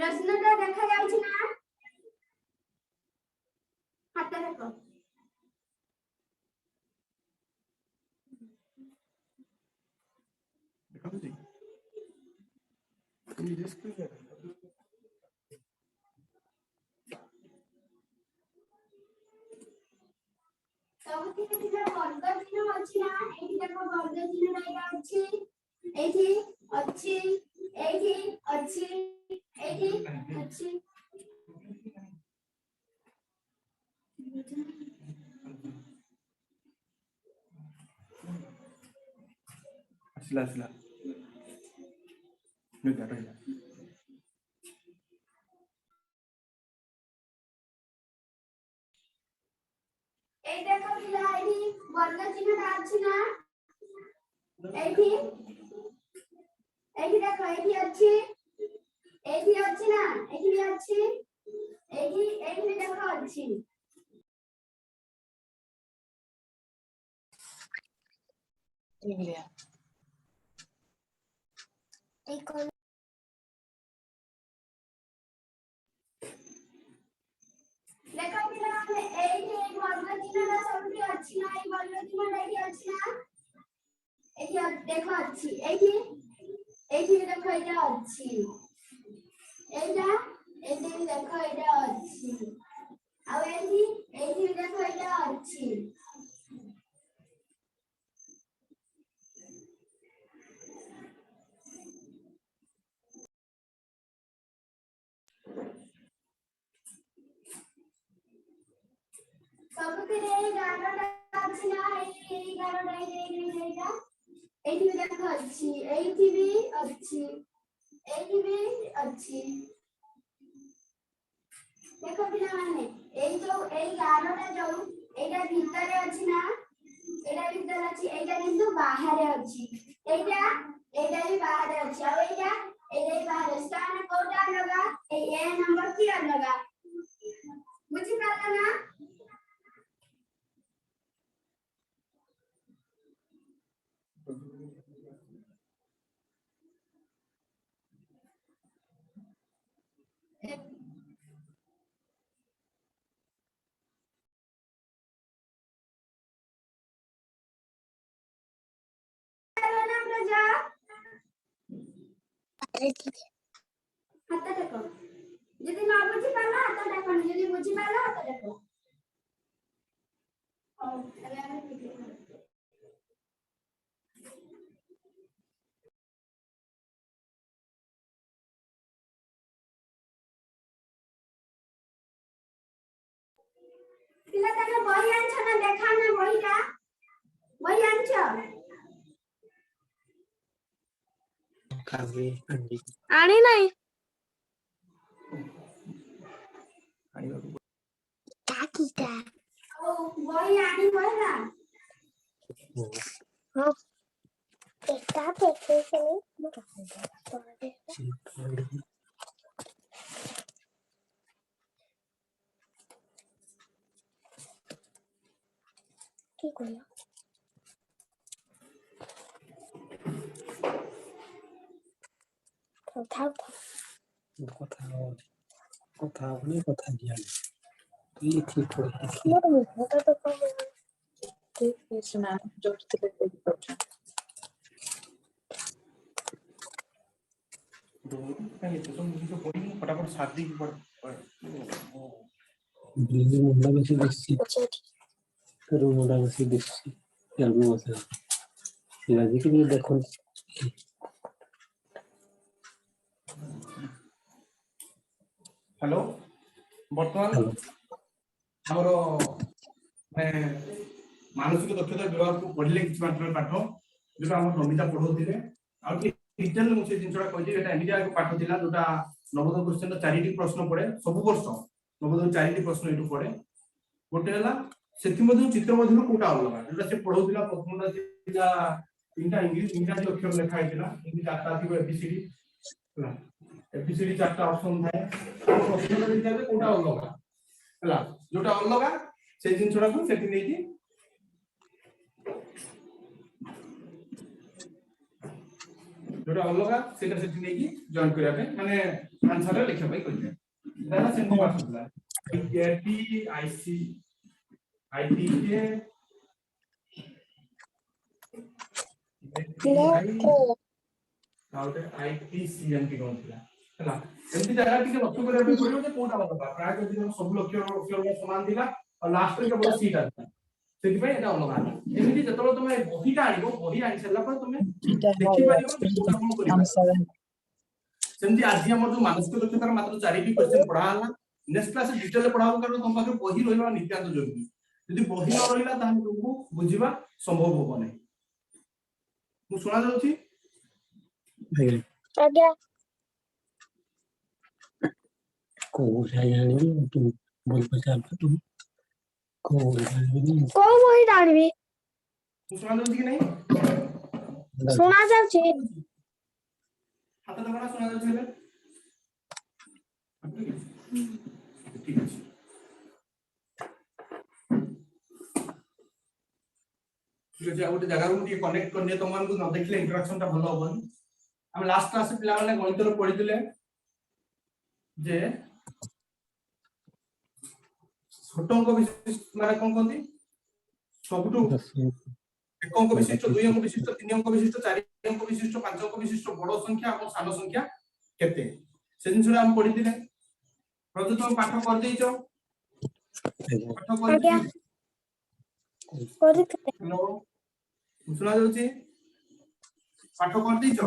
प्रश्नटा देखा जाउछि ना हाथ देखो देखो जी ये डिस्प्ले है सबथि केतिला वर्ग चिन्ह अछि ना एठी देखो वर्ग चिन्ह एटा अछि एठी अछि एठी अछि एठी अछि असला नहीं कर रहा ए देखो पिला एठी वर्ग चिन्ह अछि ना एठी एठी देखो एठी अछि ना एठी भी अछि एठी भी देखो अछि Emilia. देखो पिला माने एठी एक वर्ग चिन्ह सबथि अछि ना ए वर्ग चिन्ह एठी अछि ना एठी देखो अछि एठी देखो एटा अछि एटा भी देखो एटा अछि आ एठी भी देखो एटा अछि सबथि रे 11टा अछि ना एठी 11टा एटा एठी भी देखो अछि एठी भी अछि एठी भी अछि देखो पिला माने एई जो एई 11टा जो एटा भितरे अछि ना एटा भितरे अछि एटा किंतु बाहर अछि एटा भी बाहर अछि आ एटा भी बाहर स्थान कोटा लगा ए नंबर की लगा बुझी पाला ना हाथ देखो यदि ना बुझी पाला हाथ देखो यदि बुझी पाला हाथ देखो और पिला तने बही आनछ ना देखा ना बहीटा बही आनछ खाली अंडी आनी नहीं ताकीटा ओ बही आनी बहीना हाँ एकटा देखे से কি করলো থাক কথা বলে কথা দিয়া তুই ঠিক করে মোর মুখটা তো কম ठीक है सुना जो तेरे को पता नहीं तो तुम मुझे बोली फटाफट शादी की पड़ দিল্লি মুন্ডা বেশি দেখছি আচ্ছা কারো মুন্ডা বেশি দেখছি এরকম আছে রাজিকে নিয়ে দেখুন हेलो वर्तमान হ্যালো हमर माने मानसिक दक्षता विभाग को पढ़ले किछ मात्र पाठ जेटा हम नमिता पढौथिले आ डिटेल मुझे जिनसटा कहछि एटा एमिडिया को पाठ थिला जोटा नवोदय क्वेश्चन 4टी प्रश्न पड़े सब वर्ष नवोदय 4टी प्रश्न एटू पड़े गोटे हला सेति मध्ये चित्र मध्ये कोटा अलगा जेटा से पढौथिला प्रथमटा थिला तीनटा इंग्लिश अक्षर लिखा हैतिला इंग्लिश चारटा थिबो एबीसीडी एबीसीडी चारटा ऑप्शन थाए प्रश्न देखिबे कोटा अलगा हला जोटा अलगा से जिनसटा को सेति नेकी जोटा अलगा सेटा सेठी नै कि जॉइन करिया पे माने आंसर रे लिखा भाई कहिया दादा सेंटी मारला टी आईसी आईटी के आउट आईटीसीएनटी कोन थिला हला एंती जगह टिके लक्ष्य करिया पे पड़ियो जे कोटा बता प्राय जदि हम सब लक्ष्य समान थिला और लास्ट रे केवल सीट आता सेति पे एटा अलगा एमिति जतलो तुमे बहिटा आनिबो बहि आनि सला पर तुमे देखि पारिबो कोटा कोन करिबा सेमती आज हमर जो मानसिक दक्षतार मात्र 4 टी क्वेश्चन पढ़ा हला नेक्स्ट क्लास डिटेल पढ़ाबो कारण तुम पाखे बहि रहिबा नित्यांत जरूरी यदि बहि न रहिला ताहे तुमको बुझिबा संभव होबो नै मु सुना जाउची आज्ञा कोरा जानी तुम बोल पचार तुम कोरा जानी को बही डालबी मु सुना जाउची कि नहीं सुना जाउची हाथ दबड़ा सुना जाउची हेले ठीक है ठीक है गोटे जगह रू कनेक्ट करने तुम मानक न देखले इंटरेक्शन ता भलो होबनी हम लास्ट क्लास पिला माने गणित रो पढितले जे छोट अंक विशिष्ट माने कोन कोंती सबटू एक अंक विशिष्ट दुई अंक विशिष्ट तीन अंक विशिष्ट चार अंक विशिष्ट पांच अंक विशिष्ट बड़ संख्या और सानो संख्या केते से दिन हम पढितले प्रति तुम पाठ कर देइछो पाठ कर आज्ञा देइछो हेलो सुना जाउची पाठ कर देइछो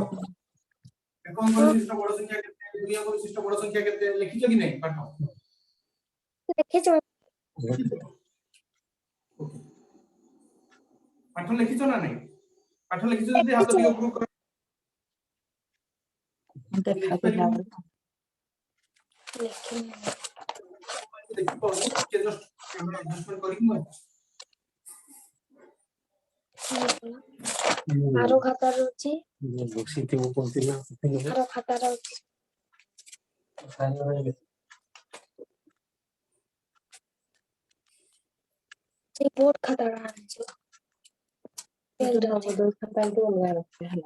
एक अंक विशिष्ट बड़ संख्या केते दुई अंक विशिष्ट बड़ संख्या केते लिखिछो कि नै पाठ देखिছো पाठ लिखिछो ना नै पाठ लिखिछो जदि हाथ दियो प्रूव कर देखा तो ना लेकिन देखि पढो के जस्ट कैमरा एडजस्टमेंट करिक म आरो खाता रहउची बक्सीते को कोनती ना आरो खाता रहउची से बोर्ड खाता रहउची तो ना बदल सकता है तो लगा रखते हैं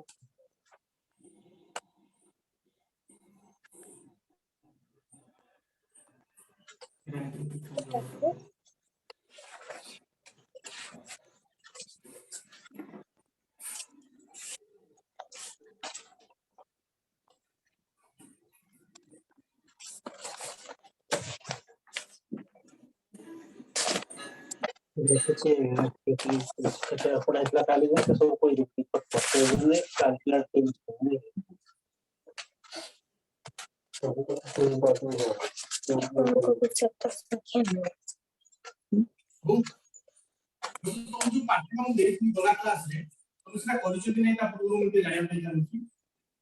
देखिए कि पढ़ा इतना काली है तो सब कोई रिपीट करते हैं कैलकुलेट करते हैं उनको कुछ सब संख्या नहीं तुम जो पाठ्यक्रम देखि गला क्लास रे तुम सेटा करिसो कि नै ता पूर्व मते जानिया पई जानछि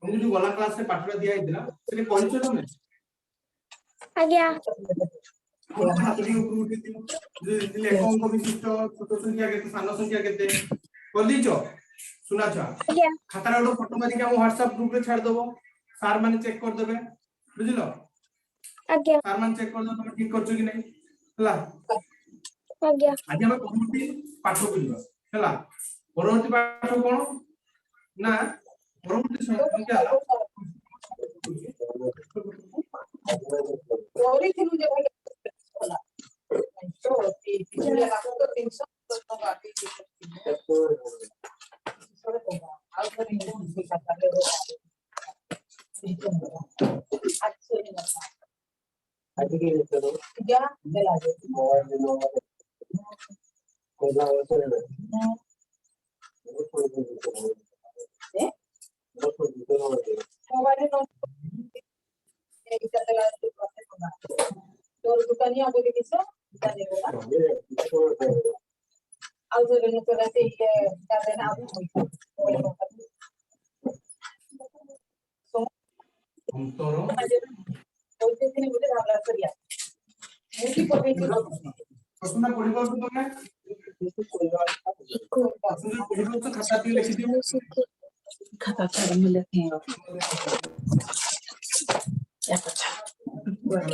तुम जो गला क्लास रे पाठरा दिया हितला सेटा करिसो तुम आज्ञा हाथ दियो प्रूव उठिति जे दिले एक अंक विशिष्ट छोट संख्या केते सानो संख्या केते कर दिछो सुना छ आज्ञा खातार ओडो फोटो मारि के हम व्हाट्सएप ग्रुप रे छाड़ देबो सर माने चेक कर देबे बुझिलो आज्ञा सर माने चेक कर दो तुम ठीक करछो कि नै हला आज्ञा आज हम परवर्ती पाठ बुझिबा हला परवर्ती पाठ कोन ना परवर्ती संख्या गौरी थी मुझे भाई तो पिछले बार तो 300 तो बाकी आज तो नहीं करता आज के लिए तो क्या चला कोला होता है मोबाइल एक चला तो दुकानी आगे के किसो जाने होगा आज जो तो रहते ये क्या देना हम तोरो तो दिन मुझे भावना करिया मुझे पढ़े की प्रश्न पढिबो तुमे प्रश्न पढिबो तो खाता पे लिखि दियो खाता छाड़ में लेते हैं क्या पता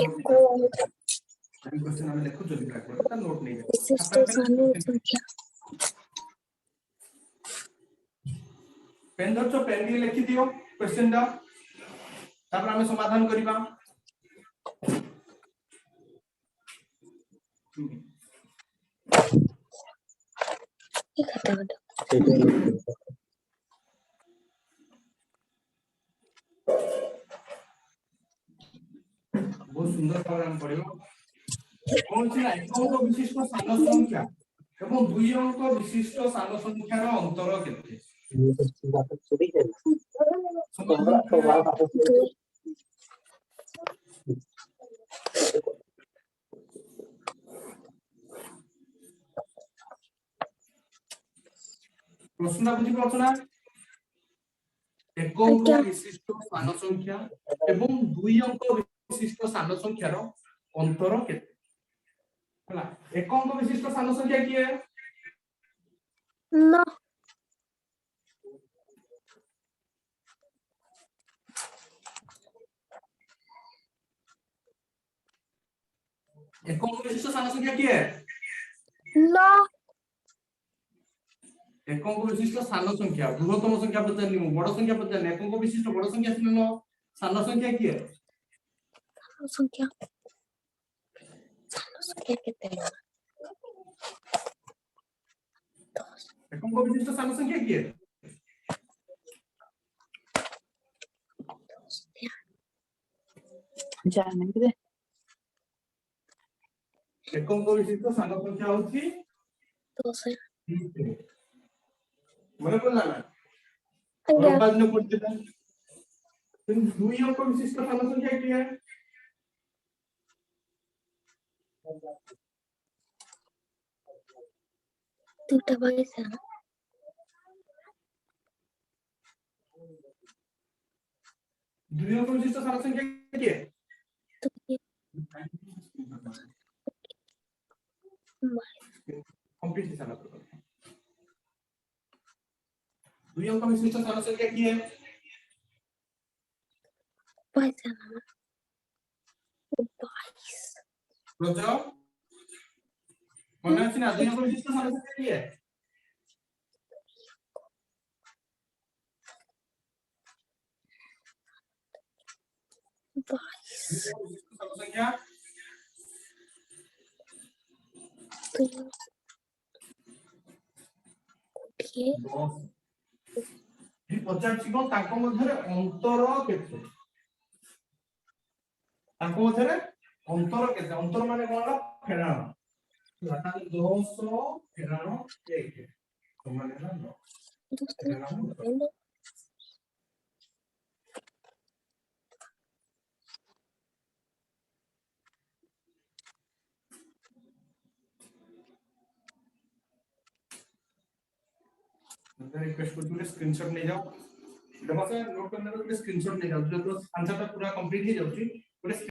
एको क्वेश्चन हम लिखु जल्दी कर ता नोट नहीं विशिष्ट सानो संख्या पेन धरछो पेन দিয়ে লিখি দিও क्वेश्चन दा तापर हमें समाधान करिबा ये खाता है ସେଇଟା ଲେଖିବା। बहुत सुंदर भाव हम पढ़िबो कौन छि ना एक अंक विशिष्ट स्थान संख्या एवं दुई अंक विशिष्ट स्थान संख्यार अंतर केते ये तो बात छुड़ी है समाधान तो करिबा बात दो प्रश्न बुझी पाछ ना एक अंक आज्ञा विशिष्ट स्थान संख्या एवं दुई अंक विशिष्ट स्थान संख्यार अंतर केते हला एक अंक विशिष्ट स्थान संख्या की है ना एक अंक विशिष्ट स्थान संख्या की है ना एक अंक विशिष्ट स्थान संख्या बृहत्तम संख्या पचारनी बड़ संख्या पचारनी एक अंक विशिष्ट बड़ संख्या सिनो स्थान संख्या की है संख्या संख्या कितने हैं एक अंक विशिष्ट स्थान संख्या की है जाने के एक अंक विशिष्ट स्थान संख्या होची दो से मने पड़ला ना आज्ञा और बाद में पढ़ देता तुम दुई अंक विशिष्ट स्थान संख्या की है दूटा भाई से दुई अंक विशिष्ट स्थान संख्या की है तो ये कंप्लीट स्थान दुई अंक विशिष्ट स्थान संख्या की है भाई से ना 22 बुझो मने अछि ना दुई अंक विशिष्ट स्थान संख्या की है 22 स्थान संख्या तो ये ये पचार छिको ताको मध्यरे अंतर केते ताको मध्यरे अंतर माने कोनला फेराण लाटा 200 फेराण 1 समान है ना दोस्तों मैं रिक्वेस्ट करती हूँ स्क्रीनशॉट ले जाओ देखो से नोट करने को स्क्रीनशॉट ले जाओ जो आंसर ता पूरा कंप्लीट हो जाउची गोटे से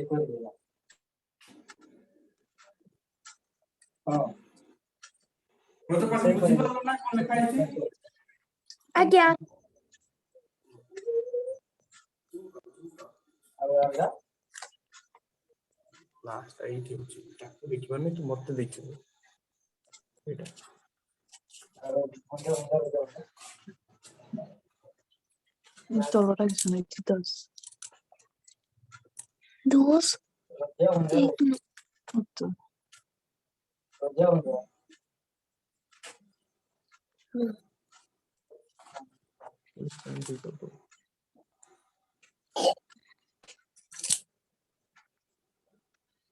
कर देगा हां वो तो पर बुझी पालो ना कोन लिखा है आज्ञा अब आगा लास्ट आई थी होची ताको देखिबाने तू मते देखिबो एटा और अंदर तोड़ा के सुने थी 10 2 जाओ अंदर 1 तो जाओ अंदर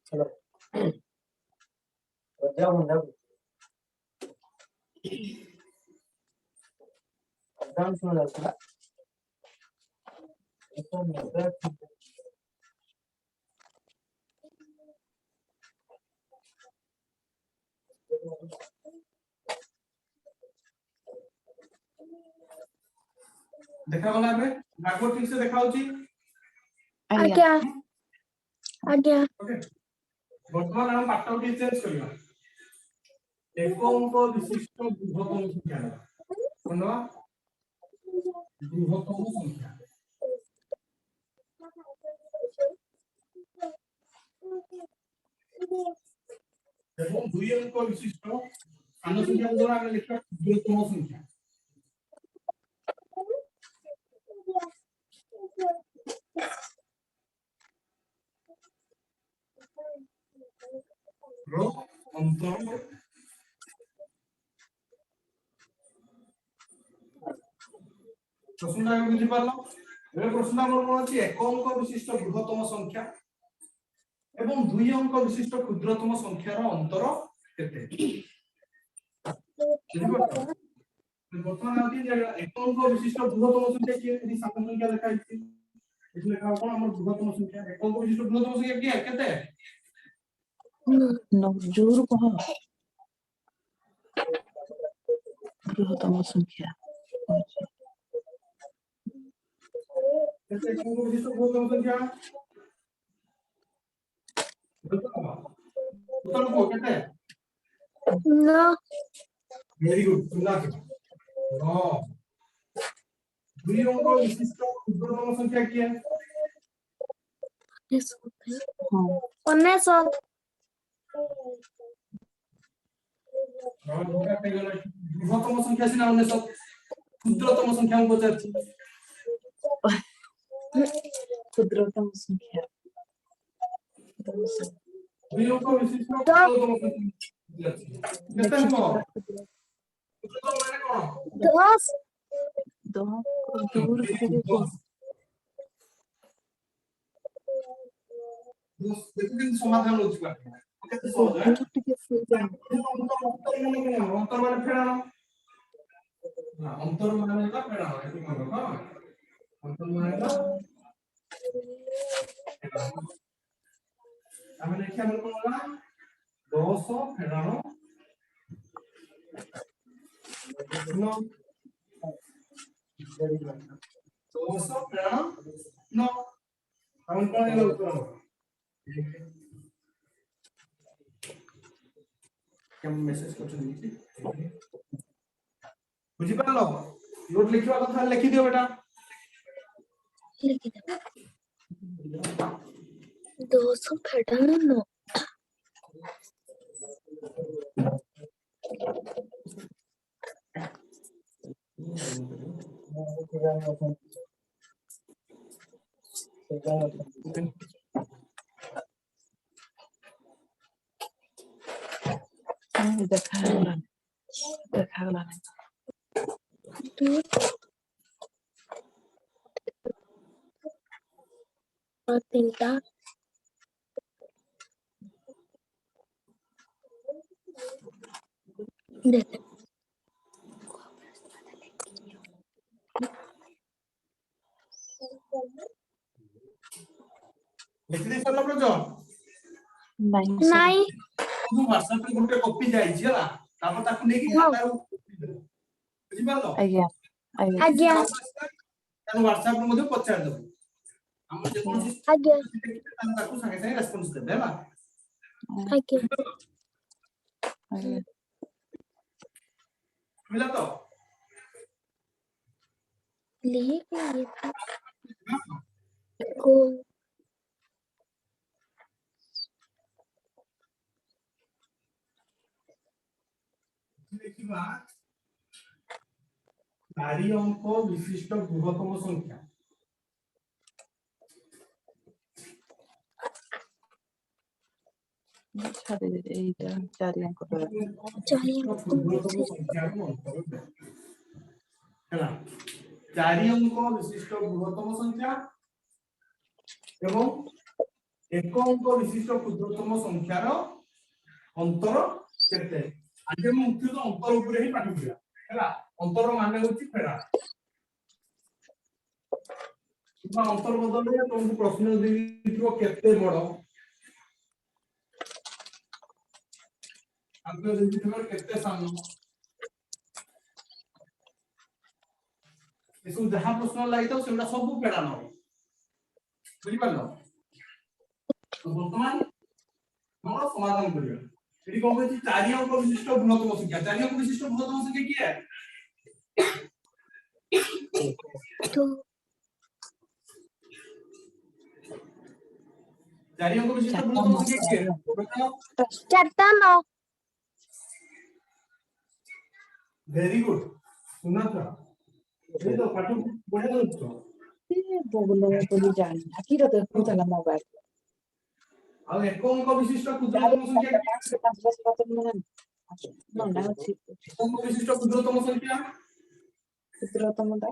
चलो जाओ अंदर डांस में लगता इसको मेरा देखा गला बे लागो ठीक से देखा होची आज्ञा आज्ञा ओके वर्तमान हम पाठटा के चेंज करियो एक अंक विशिष्ट बृहत्तम संख्या कोनवा बृहत्तम संख्या এবং 2 अंक विशिष्ट सानो संख्या को आगे लिखा क्षुद्रतम संख्या रो अंतर प्रश्न आगे बुझी पारलो ए प्रश्न नंबर कोन अछि एक अंक विशिष्ट बृहत्तम संख्या एवं 2 अंक विशिष्ट क्षुद्रतम संख्यार अंतर केते बुझी पारलो वर्तमान आदि एक अंक विशिष्ट बृहत्तम संख्या के यदि सात संख्या लिखा है इसमें लिखा कोन हमर बृहत्तम संख्या एक अंक विशिष्ट बृहत्तम संख्या के केते No, जोर कह बृहत्तम संख्या केते एक अंक विशिष्ट बृहत्तम संख्या उत्तर को केते No. वेरी गुड सुना के 9 2 अंक विशिष्ट क्षुद्रतम संख्या क्या है हाँ Unesot. बृहत्तम संख्या सिना 19 क्षुद्रतम संख्या को पचारछि क्षुद्रतम संख्या 2 अंक विशिष्ट क्षुद्रतम संख्या केते हो क्षुद्रतम माने कोन Dos. दो जोर कह देखिन समाधान होछि बा केते सहज है ଟିକେ ସେଇଟା अंतर माने फेरानो हां अंतर माने का फेरानो एतु मानो हां अंतर माने का आमे देखि हमर कोन होला 200 फेरानो 200 फेरानो 9 हम कोन ले उत्तर क्या मेसेज कर बुझी पारलो नोट लिखिवा कथा लिखि दियो बेटा Dos no. ଦେଖାଗଲା Two. Tinta. Dete. लिखि दे सरला प्रजो ନାଇଁ Nai. तू व्हाट्सएप पे गुटे कॉपी जाई छी हला तापर ताकू नेकी खाता बुझी पारलो ଆଜ୍ଞା ଆଜ୍ଞା Agya. तानु व्हाट्सएप रे मध्ये पचार दबो हम जे कोन Agya. तानु ताकू संगे संगे रेस्पॉन्स देबे हला Agya. ଆଜ୍ଞା मिला तो Lihe ye. Cool. देखिबा 4 अंक विशिष्ट बृहत्तम संख्या ଛାଡି ଦେ ଏଇଟା 4 ଅଙ୍କ बृहत्तम संख्या को अंतर दे हला 4 अंक विशिष्ट बृहत्तम संख्या एवं 1 अंक विशिष्ट क्षुद्रतम संख्यार अंतर केते आज हम मुख्य तो अंतर ऊपर ही पाठ पढिया हला अंतर माने होची फेरा किबा अंतर बदलले तुमको प्रश्न दिथिबो केते बड़ आपको दिथिबो केते सानो इसु जहां प्रश्न लागि तो सेटा सब फेरा न बुझि पारलो तो वर्तमान हम समाधान करियो एटी कोन कहछि 4 अंक विशिष्ट बृहत्तम संख्या 4 अंक विशिष्ट बृहत्तम संख्या की है Two. 4 अंक विशिष्ट बृहत्तम संख्या की है बताओ Charta no. वेरी गुड सुना ये तो पाठ बढ़िया दउछ ए बोलो बोली जानी आखिर तो देखुला मोबाइल आ एक अंक विशिष्ट क्षुद्रतम संख्या मना अछि अंक विशिष्ट क्षुद्रतम संख्या क्षुद्रतम दा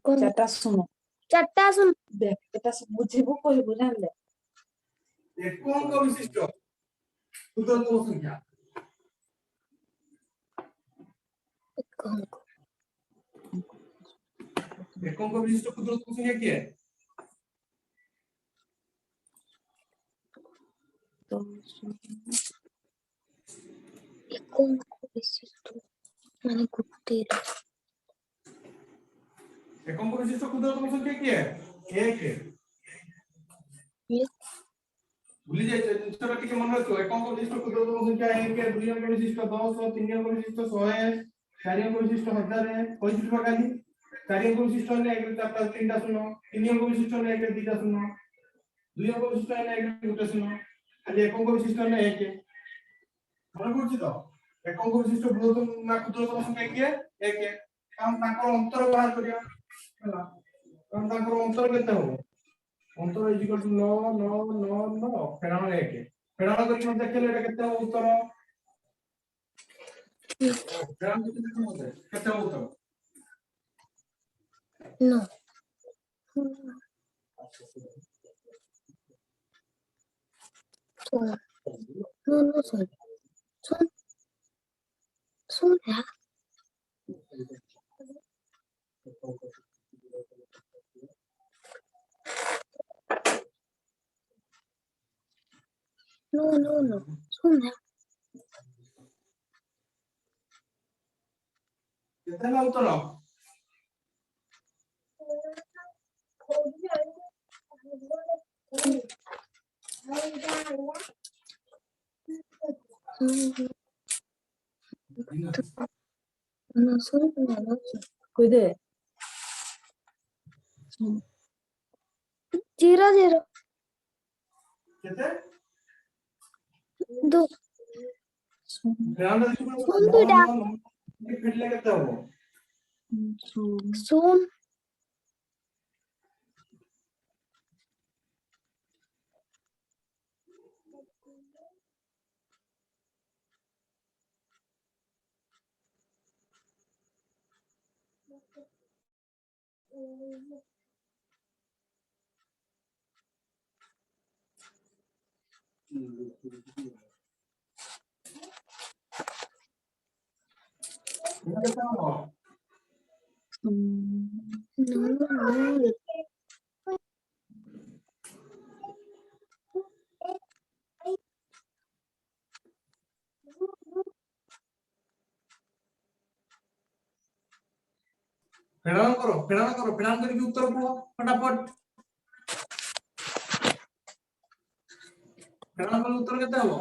कौन चाटा सुनो चट्टा सुन देख एटा सब बुझिबो कहबो जानले एक अंक विशिष्ट क्षुद्रतम संख्या कौन एक अंक विशिष्ट क्षुद्रतम संख्या क्या है तो कौन विशिष्ट माने गुप्ते एक अंक विशिष्ट क्षुद्रतम संख्या क्या है एक है ये भूली जाए जिनसरा टिके मन रखो एक अंक विशिष्ट क्षुद्रतम संख्या एक है दुई अंक विशिष्ट 10 और तीन अंक विशिष्ट 100 है चार अंक विशिष्ट 1000 है कोई चीज खाली चार अंक विशिष्ट है एक चार तीन शून्य तीन अंक विशिष्ट है एक दो शून्य दुई अंक विशिष्ट है एक दो शून्य खाली एक अंक विशिष्ट है एक मन पड़छ तो एक अंक विशिष्ट बृहत्तम ना क्षुद्रतम संख्या के एक है हम ताकर अंतर बाहर करिया हला हम ताकर अंतर केते हो अंतर इज इक्वल टू 9 9 9 9 फेरान 1 फेरान करके देखले एटा केते हो उत्तर फेरान केते हो उत्तर no सुन no सुन सुन सुन है no सुन है केते हो उत्तर no सुन no कोई दे 0 केते 2 फेरान सुन बेटा फिटले केते हो सुन केते हो no फेरान करो फेरान करके उत्तर को फटाफट फेरान कर उत्तर केते हो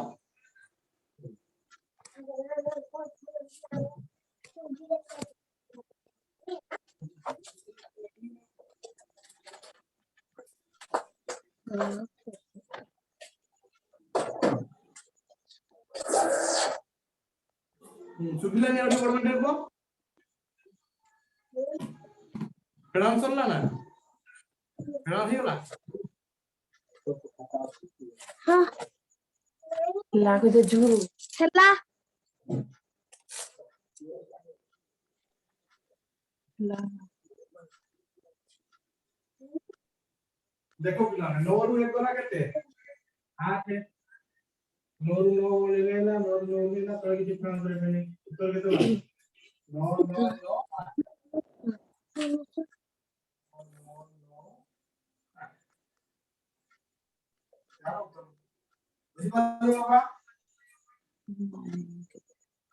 सुबिला ने और बड़ मंडे को फेरान सरला ना फेरान हेला हाँ लागो दे झूरू हेला ला देखो पिला नोरू एक ना केते 8 है नोरू नो लेना नोरू नो लेना तो किसी फेरान करे मैंने उत्तर केते हो 9 9 9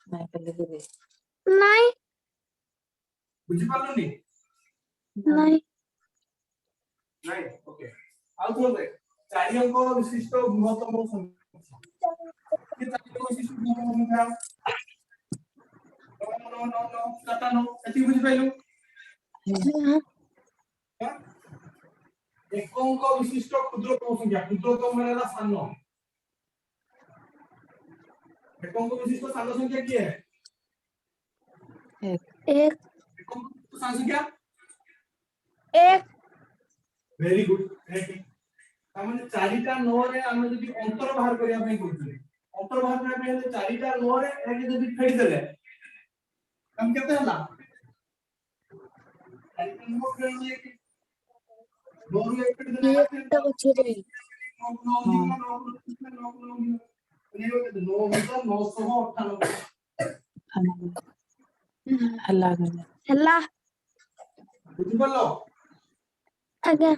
नहीं पहले दे नहीं बुझी पालुनी नहीं नहीं ओके आउ बोल दे चारि अंक विशिष्ट बृहत्तम संख्या के चारि अंक विशिष्ट बृहत्तम संख्या नो टाटा नो एति बुझी पाइलु एक अंक विशिष्ट क्षुद्रतम संख्या क्षुद्रतम माने ला सानो एक अंक विशिष्ट सानो संख्या की है एक तो सांस क्या एक वेरी गुड ताମାନେ ଚାରିଟା ନଅରେ ଆମେ ଯଦି ଅନ୍ତର ବାହାର କରିବା ପାଇଁ କହୁଥିଲେ ଅନ୍ତର ବାହାର କରିବା ପାଇଁ ହେଲେ ଚାରିଟା ନଅରେ ଏକେ ଯଦି ଫେଡି ଦେଲେ ଆମେ କେତେ ହେଲା ନଅରୁ ଏକ ଫେଡି ଦେଲେ एकटा ପଛରେ ହେଲା ହେଲା ବୁଝିପାରିଲ ଆଜ୍ଞା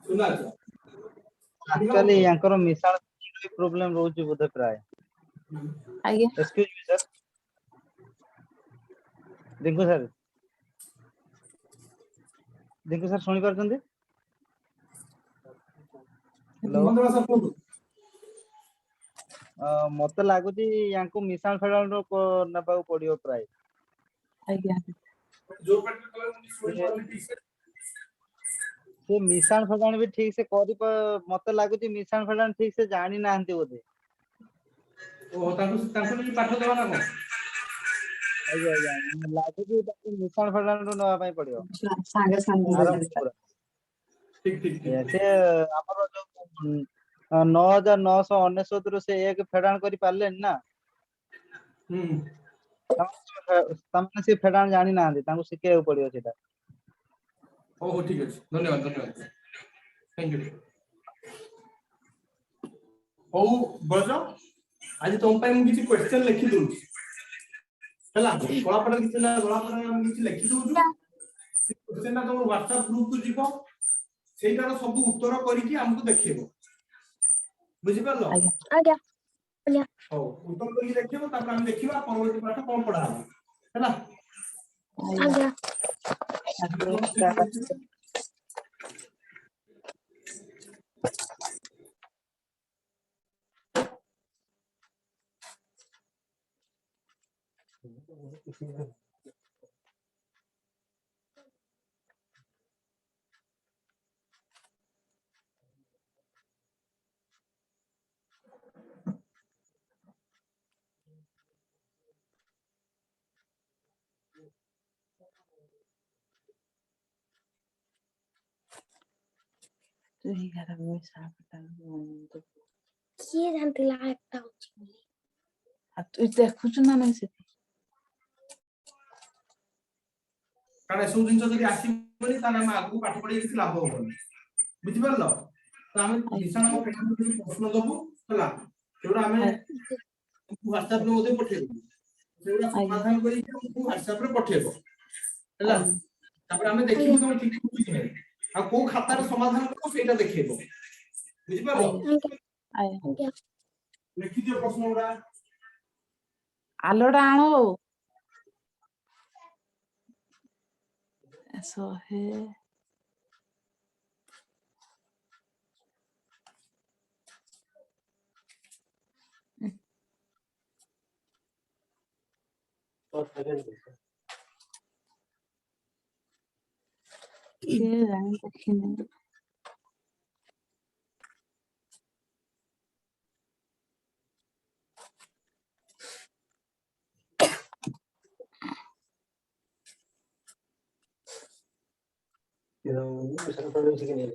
ଶୁଣା एक्चुअली यांकर मिसाल प्रॉब्लम रोज बोधे प्राय ଆଜ୍ଞା एक्सक्यूज मी सर देखो सर सुनी पारछंती हेलो ବନ୍ଦର ସାର୍ କୁହନ୍ତୁ मते लागुची यांको मिसाल फेडाल रो नबाउ पडियो प्राय ଆଜ୍ଞା जो पेट में मुझे सोई पारले ठीक से से मिसाल फेडाल भी ठीक से करी मते लागुची मिसाल फेडाल ठीक से जानी नाहंती बोधे ओ तांको नहीं पाठ देवा ना को आज्ञा लागुची मिसाल फेडाल रो नबा पई पडियो ସାଙ୍ଗେ ସାଙ୍ଗେ आराम से पूरा ठीक ठीक ठीक से हमर जो 9999 ରୁ से एक फेडाण करी पारले ना तमने से फेडाण जानी ना तांको सिखेउ पडियो सेटा हो ठीक है धन्यवाद धन्यवाद थैंक यू हो बज आज तुम पे मु किछि क्वेश्चन लिखि दउ हला गोलापड़ किछि ना गोलापड़ हम किछि लिखि दउ क्वेश्चन ना तुम WhatsApp ग्रुप को जीवो सेटार सब उत्तर करिकि हमको देखिबो बुझि पारलो ଆଜ୍ଞା हो उत्तर करिकि देखिबो तापर हम देखिबा परवर्ती पाठ कोन पढा हला ଆଜ୍ଞା କିଏ ଜାଣିଥିଲା একটা ଅଛି ବୋଲି ତୁ ଦେଖୁଛୁ ନା ନାଇଁ ସେଠି कारण सब जिन जदी आसीबनी ताने हम आगु पाठ पढी କିଛି ଲାଭ होबनी बुझि परलो तो हम दिशा को प्रश्न दबु हला सेउरा हम WhatsApp रे ओदे पठेबु सेउरा समाधान करी हमको WhatsApp रे पठेबो हला तापर हम देखिबो हम ठीक ठीक कि नै आ को खाता रे समाधान को सेटा देखिबो बुझि परलो ଆଜ୍ଞା लिखि दियो प्रश्न उडा ଆଲୋଟା ଆଣ ଶହେ କିଏ ଜାଣି ଦେଖିନି मिसाल फेडाल सिखि नहीं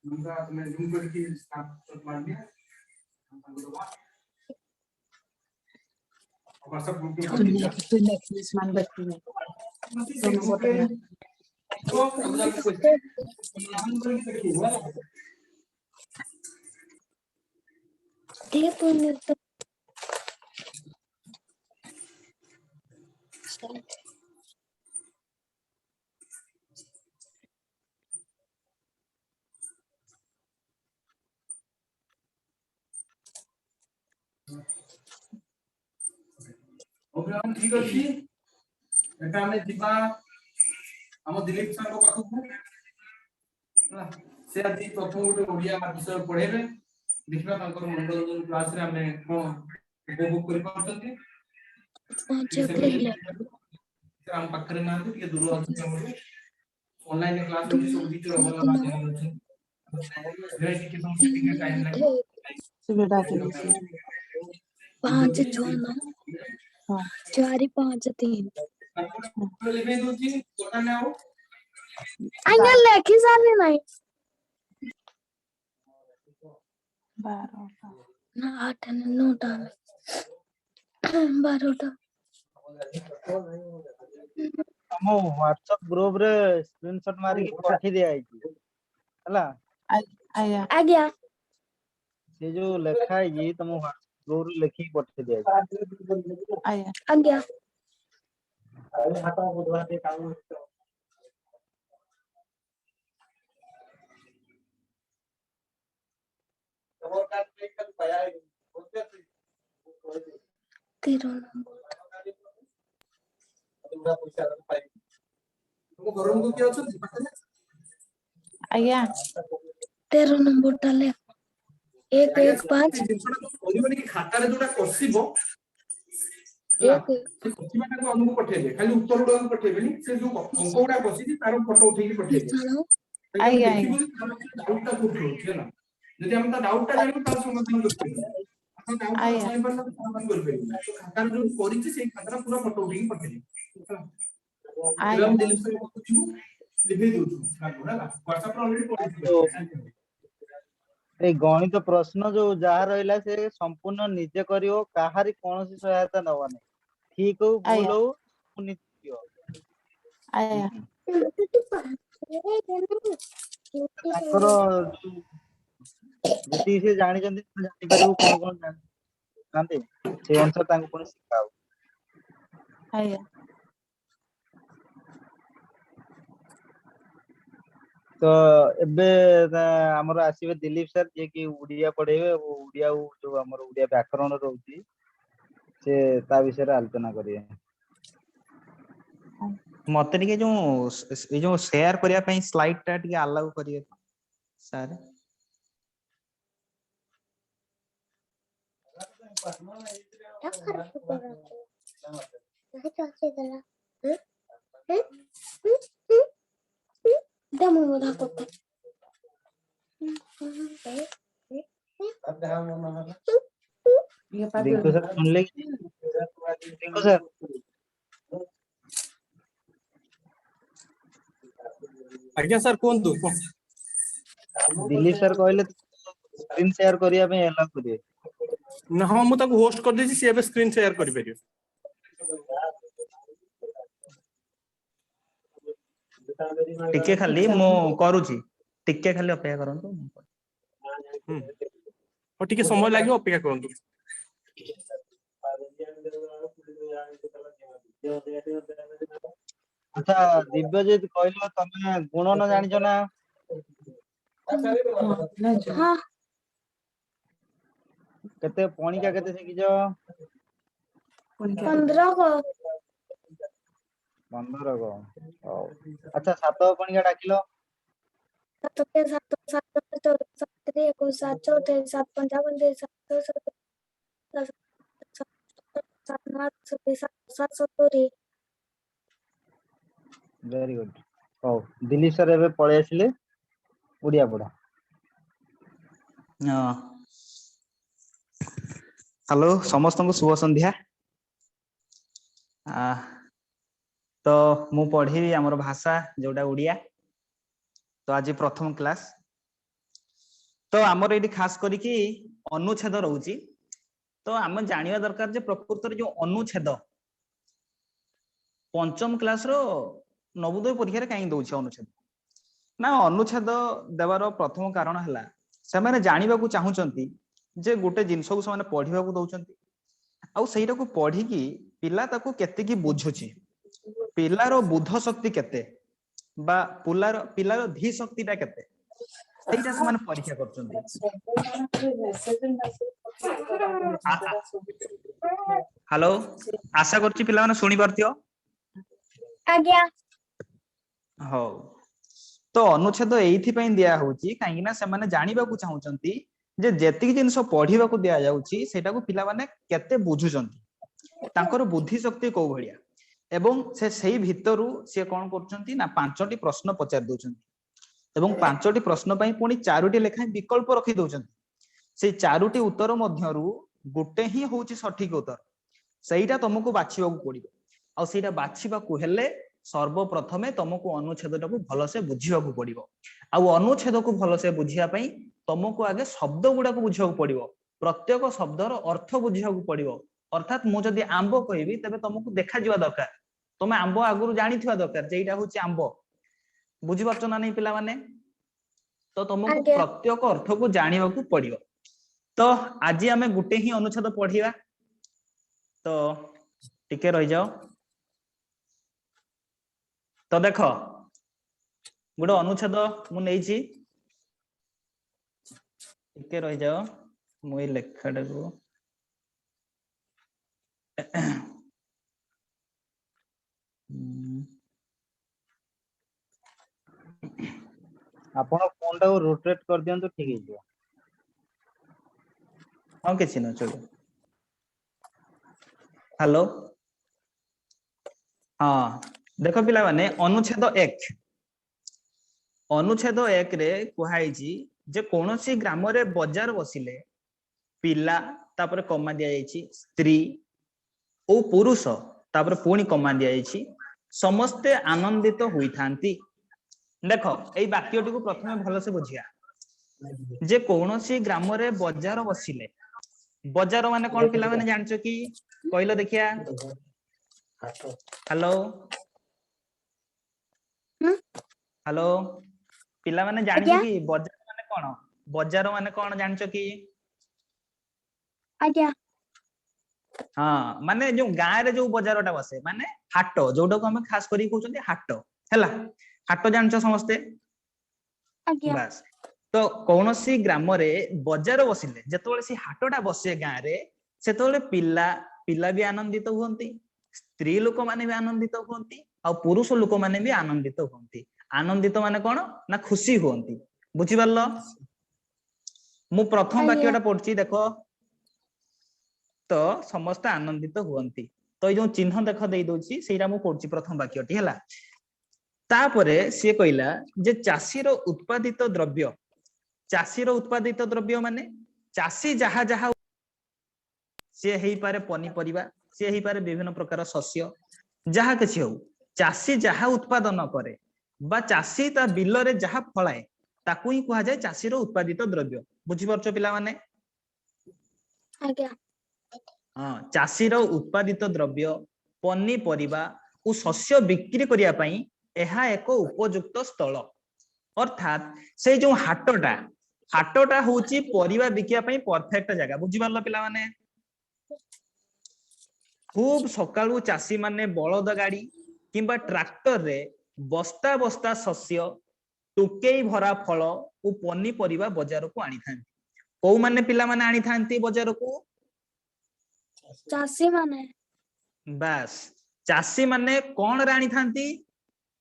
उनका तुम्हें जूम करके स्नैपशॉट मार दिया व्हाट्सएप ग्रुप में पढ़ दिया तू नेक्स्ट मान बैठी है दोनों ग्रुप फोटो में में तो समझा क्वेश्चन करके देखिए हुआ दे पुण्य तो ओके हम ठीक अछि एटा हमें दिबा हम दिलीप सर को पाखु से आज प्रथम गोटे ओडिया विषय पढ़ेबे देखिबा तांकर मनोरंजन क्लास रे हमें कोन उपभोग करि पाछथि पहुंचे कहले हम पकरे ना के दूर अछि हमरे ऑनलाइन क्लास होची सब टीचर दो होगा दिन माध्यम होची रे के तुम टिके टाइम लागो सुबह के लिए 5 6 9 हां 4 5 3 लेबे दोची कोटा में आओ आइया लेखी सारे नहीं 12 ना 8 9 टा 12 टा ଆମ WhatsApp ଗ୍ରୁପ ରେ ସ୍କ୍ରିନଶଟ ମାରିକି ପଠେଇ ଦିଆ ହେଇଛି ହେଲା आया आ गया ସେ ଯୋଉ ଲେଖା ହେଇଛି ତମ WhatsApp ଗ୍ରୁପ ରେ ଲେଖିକି ପଠେଇ ଦିଆ ହେଇଛି आया आ गया ହାତ ବୁଧବାର ଟିକେ କାମ ତମର କାଟ କ୍ଲିକ କରି ପାया ବୋଲତେ 13 नंबर ପୁରା ପଇସା ପାଇ तुम घर में किए अछि पाखरे आया 13 नंबर टा ले 1 ଆଜ୍ଞା 1 5 ଜିନିଷଟା କରିବନି କି ଖାତାରେ ଯୋଉଟା କସିବ ହେଲା 1 ସେ କସିବାଟାକୁ ଆମକୁ ପଠେଇବେ ଖାଲି ଉତ୍ତର ଗୁଡାକୁ ପଠେଇବେନି ସେ ଯୋଉ ଅଙ୍କ ଗୁଡା କସିଛି ତାର ଫଟୋ ଉଠେଇକି ପଠେଇବେ चलो ତାକି ଆମେ ଆଜ୍ଞା, ଦେଖିବୁ ଯେ ତାର ଡାଉଟଟା କୋଉଠି ରହୁଛି ହେଲା ଯଦି ଆମେ ତା ଡାଉଟଟା ଜାଣିବୁ ତାର ସମାଧାନ କରିପାରିବୁ ଆପଣ ଡାଉଟଟା ନ ଆଜ୍ଞା ଜାଣିପାରିଲେ ତ ସମାଧାନ କରିପାରିବୁ ତ ଖାତାରେ ଯୋଉ କରିଛି ସେଇ ଖାତାର ପୁରା ଫଟୋ ଉଠେଇକି ପଠେଇବେ ହେଲା ଏବେ आया ଆମେ ଦିଲ୍ଲୀ ସାର୍ ପଠଉଛୁ ଲିଭେଇ ଦଉଛୁ ତାକୁ ହେଲା WhatsApp ରେ ଅଲରେଡି ପଠେଇଛୁ ଏଇ ଗଣିତ ପ୍ରଶ୍ନ ଯୋଉ ଯାହା ରହିଲା ସେ ସମ୍ପୂର୍ଣ୍ଣ ନିଜେ କରିବ କାହାରି କୌଣସି ସହାୟତା ନବନି ଠିକ ହଉ आया ଭୁଲ ହଉ ସବୁ ନିଜେ କରିବ। आया ତାଙ୍କର ଯୋଉ ଯେତିକି ସେ ଜାଣିଛନ୍ତି ଆମେ ଜାଣିପାରିବୁ କଣ କଣ ଜାଣିଛନ୍ତି ସେଇ ଅନୁସାରେ ତାଙ୍କୁ ପୁଣି ଶିଖା ହବ आया ତ ଏବେ ଆମର ଆସିବେ ଦିଲ୍ଲୀପ ସାର୍ ଯିଏ କି ଓଡିଆ ପଢେଇବେ ଆଉ ଓଡିଆ ଯୋଉ ଆମର ଓଡିଆ ବ୍ୟାକରଣ ରହୁଛି ସେ ତା ବିଷୟରେ ଆଲୋଚନା କରିବେ ମତେ ଟିକେ ଯୋଉ ଏ ଯୋଉ ସେୟାର କରିବା ପାଇଁ ସ୍ଲାଇଡ ଟା ଟିକେ ଆଲାଉ କରିବେ ସାର୍ Dame una copa. ये पास रिंकू सर सुन ले रिंकू सर ଆଜ୍ଞା ସାର୍ କୁହନ୍ତୁ ଦିଲ୍ଲୀପ ସାର୍ କହିଲେ ସ୍କ୍ରିନ୍ ସେୟାର କରିବା ପାଇଁ ଆଲାଉ କରିବେ ନା ହଁ ମୁଁ ତାକୁ ହୋଷ୍ଟ କରିଦେଇଛି ସିଏ ଏବେ ସ୍କ୍ରିନ୍ ସେୟାର କରିପାରିବେ ଟିକେ ଖାଲି ମୁଁ କରୁଛି ଟିକେ ଖାଲି ଅପେକ୍ଷା କରନ୍ତୁ ହଉ ଟିକେ ସମୟ ଲାଗିବ ଅପେକ୍ଷା କରନ୍ତୁ ଆଚ୍ଛା ଦିବ୍ୟଜିତ କହିଲ ତମେ ଗୁଣନ ଜାଣିଛ ନା हाँ କେତେ ପଣିକା କେତେ ଶିଖିଛ 15 को 15 ହଉ ଆଚ୍ଛା 7 ପଣିକା ଡାକିଲ 7 के 7 7 14 7 21 7 34 7 55 7 7 70 ଭେରି ଗୁଡ ହଉ ଦିଲ୍ଲୀପ ସାର୍ ଏବେ ପଳେଇ ଆସିଲେ ଓଡିଆ ପଢା ହ୍ୟାଲୋ ସମସ୍ତଙ୍କୁ ଶୁଭ ସନ୍ଧ୍ୟା ତ ମୁଁ ପଢିବି ଆମର ଭାଷା ଯୋଉଟା ଓଡିଆ ତ ଆଜି ପ୍ରଥମ କ୍ଲାସ तो आमर ये खास करिकी अनुच्छेद रोची तो आम जानिबा दरकार जे प्रकृत जो अनुच्छेद पंचम क्लास रो नवोदय परीक्षा कहीं दौर अनुच्छेद ना अनुच्छेद देवार प्रथम कारण है से जाना चाहूँगी जे गोटे जिनस को से पढ़ा दौरान आउ सेटा को पढ़ी पिला ताको केतिकी बुझुची पिलार बुध शक्ति केते बा पिलार धी शक्तिटा केते सेटा से परीक्षा करछंती। हेलो आशा करछि पिला माने सुनि परथियो आज्ञा हो तो अनुच्छेद एइथि पई दिया होउची काहे ना से माने जानिबा को चाहउचंती जे जेतिक जिंस पढ़िबा को दिया जाउची सेटा को पिला माने केते बुझुचंती तांकर बुद्धि शक्ति को भलिया एवं से सेही भितरु से कोन करचंती ना 5टी प्रश्न पचार दउचंती एवं 5टी प्रश्न पई पुनी 4टी लेखा विकल्प रखि दउचंती से 4टी उत्तर मध्यरु गोटे ही होउची सठिक उत्तर सेहीटा तुमको बाछिबा को पड़िबो आ सेहीटा बाछिबा को हेले सर्वप्रथमे तुमको अनुच्छेदटा को भल से बुझिबा को पड़िबो आ अनुच्छेद को भल से बुझिया पई तुमको आगे शब्द गुडा को बुझिबा को पड़िबो प्रत्येक शब्दर अर्थ बुझिबा को पड़िबो अर्थात मु जदी आंबो कहबी तबे तुमको देखा जिवा दरकार तुमे आंबो आगुरु जानिथिबा दरकार जे एटा होची आंबो बुझि परछ ना नै पिला माने तो तुमको प्रत्येक अर्थ को जानिबा को पड़िबो। तो आज आमे गुटे ही अनुच्छेद पढ़िबा तो टिके रहि जाओ तो देखो गोटे अनुच्छेद मु नेइछि टिके रहि जाओ मु ए लेखाटा को आपण फोन टा रोटेट कर दियंतु ठीक है जो हां किछि न चलो हेलो हाँ देखो पिला माने अनुच्छेद 1 रे कुहाइछि जे कोनोसी ग्राम रे बाजार बसिले पिला तापर कमा दिया जाइछि स्त्री ओ पुरुष तापर पुणी कमा दिया जाइछि समस्ते आनंदित होई थांती। देखो एई वाक्यटी को प्रथमे भलो से बुझिया जे कोनोसी ग्राम रे बाजार बसिले बाजार माने कोन पिला माने जानछो कि कहलो देखिया हेलो हेलो पिला माने जानिछो कि बाजार माने कोन जानछो कि आज्ञा हाँ माने जो गाँ रे जो बाजारटा बसे माने हाट जोटा को हमें खास करी कहउछन्ती हाट हैला हाट जानछो समस्ते आज्ञा बस तो कौनसी ग्राम रे बाजार बसिले जेतोले सी हाटटा बसे गाँ रे सेतोले पिला भी आनंदित हुअंती स्त्री लोक माने भी आनंदित हुअंती आ पुरुष लोक माने भी आनंदित हुअंती आनंदित माने कोन ना खुशी हुअंती बुझि परलो मु प्रथम वाक्यटा पढछि देखो तो समस्त आनंदित हुअंती तो ये जो चिन्ह देख दे दोछि सेटा मु पढछि प्रथम वाक्यटी हैला तापरे से कहला जे चासी रो उत्पादित द्रव्य माने चासी जहा जहा से हेई पारे पनीपरिबा से हेई पारे विभिन्न प्रकार शस्य जहा किछि हो चासी जहा उत्पादन करे बा चासी ता बिल रे जहा फलाए ताकू ही कहा जाय चासी रो उत्पादित द्रव्य बुझि परछो पिला माने आज्ञा हाँ चासी रो उत्पादित द्रव्य पनीपरिबा उ शस्य बिक्री करिया पई एहा एक उपयुक्त स्थल अर्थात से जो हाटटा होची परिबा बिकिया पई परफेक्ट जगह बुझि परलो पिला माने खूब सकाळू चासी माने बळद गाड़ी किंबा ट्रैक्टर रे बस्ता बस्ता शस्य टुकेई भरा फल उ पनीपरिबा बाजार को आनी थांती को माने पिला माने आनी थांती बाजार को चासी माने बस चासी माने कोन रे आनी थांती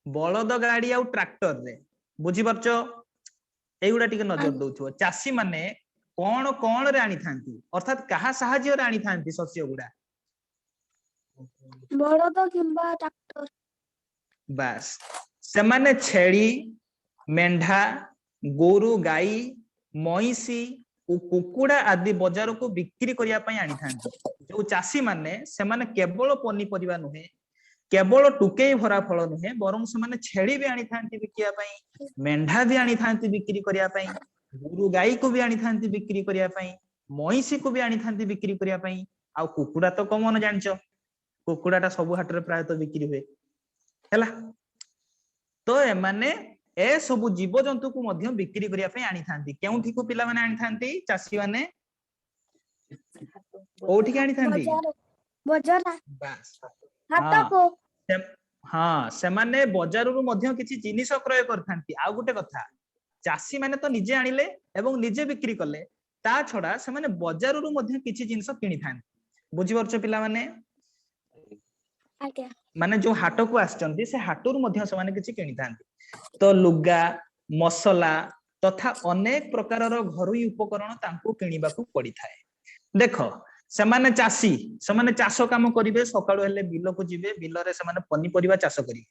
बलद गाड़ी आ ट्रैक्टर रे बुझी परछो एगुडा टिके नजर दउथो चासी माने कोन रे आनी थांती अर्थात कहा सहाय्य रे आनी थांती शस्य गुडा बड़द किंबा ट्रैक्टर बस से माने छेड़ी मेंढा गोरु गाई मईसी और कुकुड़ा आदि बाजार को बिक्री करिया पई आनी थांती जो चासी माने से माने केवल पनीपरिबा नुहे केवल टुकेई भरा फल नुहे बरं से माने छेड़ी भी आनी थांती बिकिया पई मेंढा भी आनी थांती बिक्री करिया पई गोरु गाई को भी आनी थांती बिक्री करिया पई मईसी को भी आनी थांती बिक्री करिया पई आ कुकुड़ा तो कमन जानच कुकुड़ाटा सब हाट रे प्राय तो बिक्री हुए हैला तो एमाने ए सब जीव जंतु को मध्य बिक्री करिया पई आनी थांती केउठी को पिला माने आनी थांती चासी माने कोठी के आनी थांती बजार बस हाट हाँ को हाँ सेमाने बजाररू मध्य किछि जिनिस क्रय करथांती आ गुटे कथा चासी माने तो निजे आनिले एवं निजे बिक्री कले ता छडा से माने बजाररू मध्य किछि जिनिस किनि थांती बुझि परछ पिला माने आज्ञा माने जो हाट को आछंती से हाटरू मध्य से माने किछि किनि थांती तो लुगा मसला तथा अनेक प्रकारर घरोई उपकरण तांको किनिबाकू पड़ी थाए देखो सेमाने चासी सेमाने चाष काम करिवे सकाळो हेले बिल को जिवे बिल रे सेमाने पनिपरिबा चाष करिवे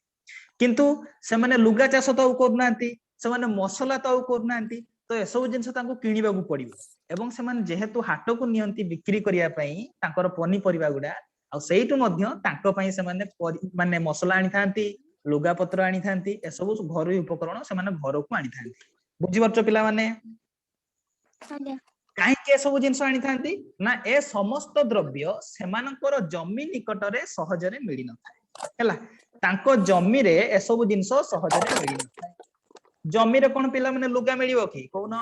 किंतु सेमाने लुगा चाष तो करनांती सेमाने मसला तो करनांती तो ए सब जिंस तांको किनिबाकू पड़िबो एवं सेमाने जेहेतु हाट को नियंती बिक्री करिया पई तांकर पनिपरिबा गुडा आ सेइटु मध्य तांको पई सेमाने माने मसला आनी थांती लुगा पत्र आनी थांती ए सब घरोई उपकरण सेमाने घर को आनी थांती बुझि परछ पिला माने आज्ञा काहे के सब जिंस आनी थांती ना ए समस्त द्रव्य सेमानकर जमी निकटरे सहजरे मिली न थाए हैला तांको जमी रे ए सब जिंस सहजरे मिली न थाए जमी रे कोन पिला माने लुगा मिलिबो की कोन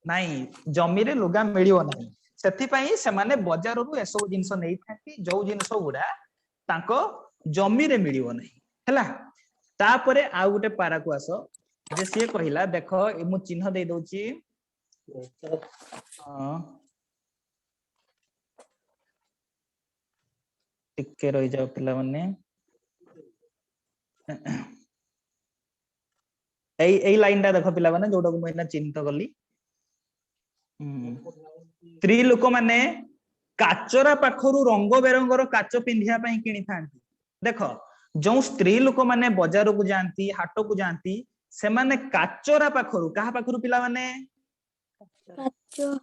नाही जमी रे लुगा मिलिबो नाही सेथि पई सेमाने बाजार रु ए सब जिंस नै थांती जो जिंस गुडा तांको जमी रे मिलिबो नाही हैला तापरे आ गुटे पारा को आसो जे से कहिला देखो मु चिन्ह दे दउची टिके रहि जाओ पिला माने एई लाइन टा देखो पिला माने जोडा को मैना चिन्हित करली स्त्री लोक माने काचरा पाखरु रंग बेरंगर काच पिंधिया पई किनि थांती देखो जो स्त्री लोक माने बाजार को जानती हाट को जानती से माने काचरा पाखरु कहा पाखरु पिला माने काचो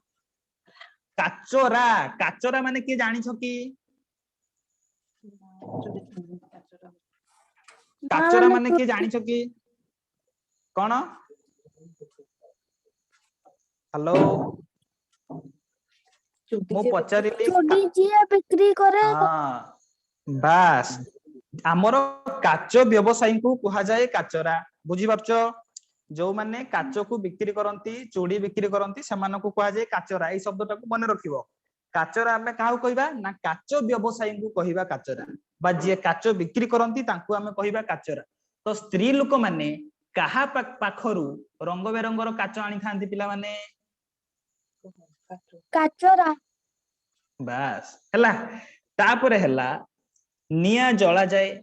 काचरा काचरा माने के जानि छ की काचरा माने के जानि छ की कोन हेलो मो पचारिली चोडी जिया बिक्री करे हाँ बास आमर काच व्यवसायी को कहा जाए काचरा बुझी पारछ जो माने काच को बिक्री करंती चूड़ी बिक्री करंती समान को कहा जाए काचरा ए शब्दटा को मन रखिबो काचरा हमें काहू कहबा ना काच व्यवसायी को कहबा काचरा बा जे काच बिक्री करंती तांको हमें कहबा काचरा तो स्त्री लोक माने काहा पाखरु रंग बेरंगर काच आनी थांती पिला माने काचरा बास हला तापरे हला निया जला जाए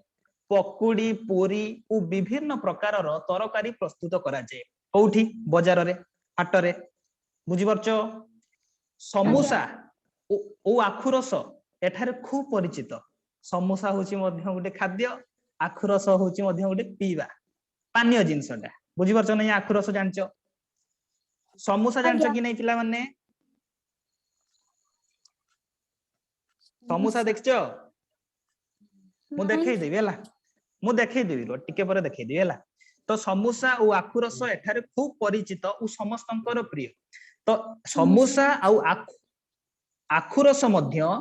पकुड़ी पूरी और विभिन्न प्रकार तरकारी प्रस्तुत करा जाए कोठी बाजार रे हाट रे बुझी परछ समोसा ओ आखुरस एठारे खूब परिचित समोसा होची मध्य गोटे खाद्य आखुरस होची मध्य गोटे पीवा पानीय जिनसटा बुझी परछ नै आखुरस जानछ समोसा जानछ कि नै पिला माने समोसा देखछ मु देखै देबी हला मु देखै देबी रो टिके पर देखै देबी हला तो समोसा और आखुरस एठारे खूब परिचित और समस्तंकर प्रिय तो समोसा और आखुरस मध्य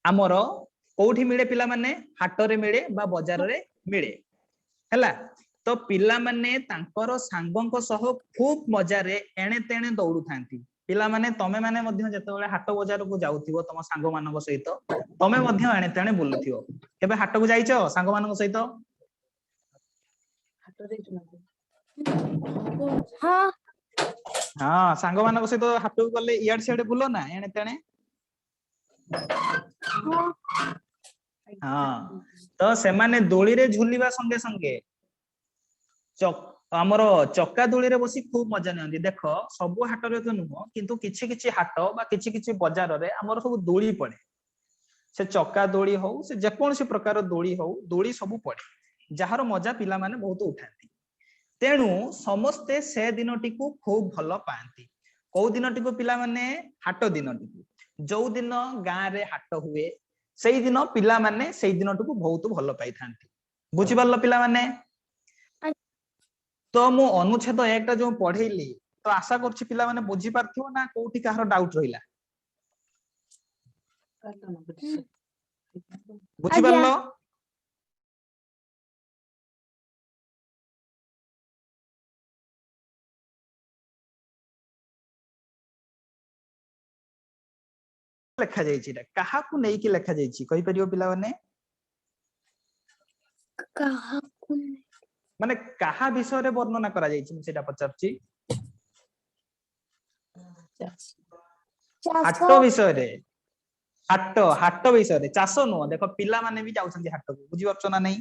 आमर कोठी मिले पिला माने हाट रे मिले बा बाजार रे मिले हला तो पिला माने तांकर सांगंक सह खूब मजा रे एणे तेणे दौड़ू थांती पिला माने तमे माने मध्य जतबेले हाट बाजार को जाउथिबो तम सांग मानक सहित तमे मध्य एणे तेणे बोलुथिबो केबे हाट को जाइछो सांग मानक सहित हाँ हाँ सांग मानक सहित हाट को गले इयाड सियाड बुलो ना एणे तेणे हाँ तो से माने दोली रे झुलिबा संगे संगे आमर चक्का दोली रे बसी खूब मजा नियंती देख सब हाट रे तो नुह किंतु किछि किछि हाट बा किछि किछि बाजार रे आमर सब दोली पड़े से चक्का दोली हो से जेकोन से प्रकार दोली हो दोली सब पड़े जार मजा पिला माने बहुत उठाती तेणु समस्ते से दिनटी को खूब भल पाती कौ दिनटी को पिला माने हाट दिनटी को जो दिन गाँ रे हाट हुए से दिन पिला माने से दिनटी को बहुत भल पाई थांती बुझी पारल पिला माने तो मु अनुच्छेद 1 टा जो पढ़ेइली तो आशा करछि पिला माने बुझी पारथिबो ना कोउठी काहर डाउट रहिला बुझी आज्ञा पारलो लेखा जाइछि एटा काहाकू नै कि लेखा जाइछि कहि परियो पिला माने कहा माने काहा विषय रे वर्णना करा जाइछि मु सेटा पचारछि हाट विषय रे हाट विषय रे चाष नु देखो पिला माने भी जाउछन्ती हाट को बुझी परछो ना नै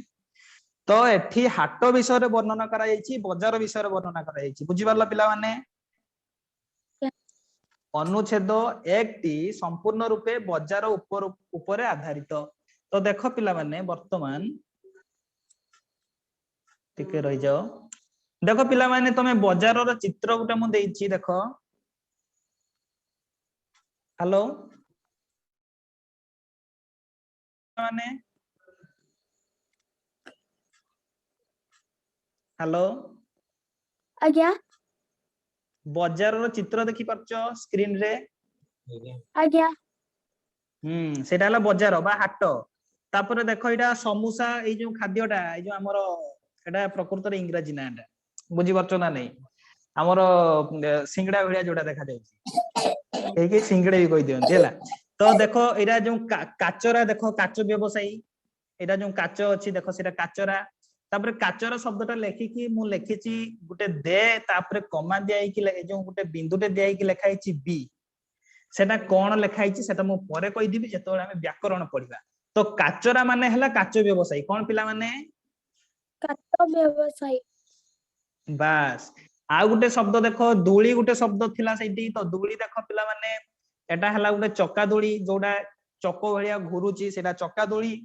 तो एठी हाट विषय रे वर्णना करा जाइछि बाजार विषय रे वर्णना करा जाइछि बुझी परला पिला माने अनुच्छेद 1 टी संपूर्ण रूपे बाजार ऊपर आधारित तो देखो पिला माने वर्तमान टिके रहि जाओ देखो पिला माने तमे बाजार रो चित्र गुटा मु देइछि देखो हेलो माने हेलो आज्ञा बाजार रो चित्र देखि परछो स्क्रीन रे आज्ञा सेटा हला बाजार बा हाट तापर देखो इटा समोसा ए जो खाद्यटा ए जो हमर एटा प्रकृत रे इंग्रजी नाटा बुझी परछो ना नै हमर सिंगडा भलिया जोटा देखा जाउछि एके सिंगडे भी कहि दियंती हला तो देखो एटा जो काचरा देखो काच व्यवसायी एटा जो काच अछि देखो सेटा काचरा तापर काचरा शब्दटा लेखिकी मु लेखिची गुटे दे तापर कमा दियाई कि जो गुटे बिंदुटे दियाई कि लेखाई छि बी सेटा कोन लेखाई छि सेटा मु परे कहि दिबि जेतोळे हम व्याकरण पढिबा तो काचरा माने हला काच व्यवसायी कोन पिला माने काच व्यवसायी बास आ गुटे शब्द देखो दूली गुटे शब्द थिला सेठी तो दूली देखो पिला माने एटा हला गुटे चक्का दूली जोडा चक्को भलिया घुरुची सेटा चक्का दूली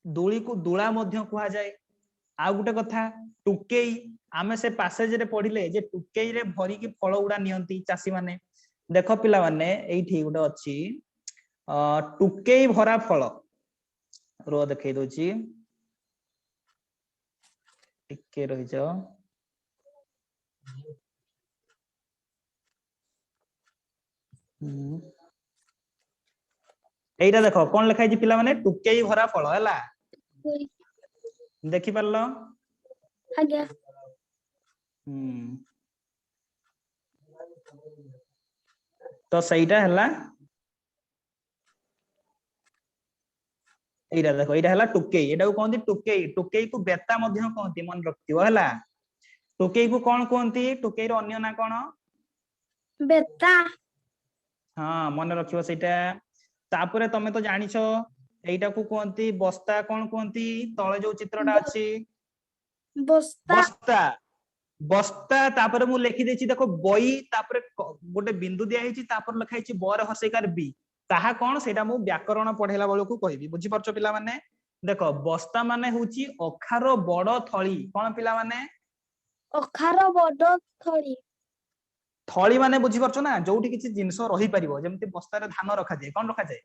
दूली को दूला मध्य कुहा जाय आ गुटे कथा टुकेई आमे से पैसेज रे पढिले जे टुकेई रे भरी की फळ उडा नियंती चासी माने देखो पिला माने एठी गुटे अछि टुकेई भरा फळ रो देखै दोची टिके रहि जाओ एइटा देखो कोन लिखाइ छि पिला माने टुकेई भरा फळ हला देखि परलो आज्ञा तो सहीटा हला एइटा देखो एइटा हला टुकेई एटा को कोनती टुकेई टुकेई को बेता मध्य कोनती मन रखतिबो हला टुकेई को कोन कोनती टुकेई रो अन्य ना कोन बेता हां मन रखिबो सेटा तापरे तमे तो जानिछो एइटा को कोनती बस्ता कोन कोनती तळे जो चित्रटा अछि बस्ता बस्ता बस्ता तापर मु लिखि देछि देखो बई तापर गोटे बिंदु दिया हेछि तापर लिखाइ छि बर हर्षिकार बी ताहा कोन सेटा मु व्याकरण पढेला बेलु को कहबी बुझी परछो पिला माने देखो बस्ता माने होछि अखारो बड़ थळी कोन पिला माने अखार बड़ थळी थळी माने बुझी परछो ना जोठी किछि जिंस रही परिबो जेमति बस्ता रे धान रखा जाय कोन रखा जाय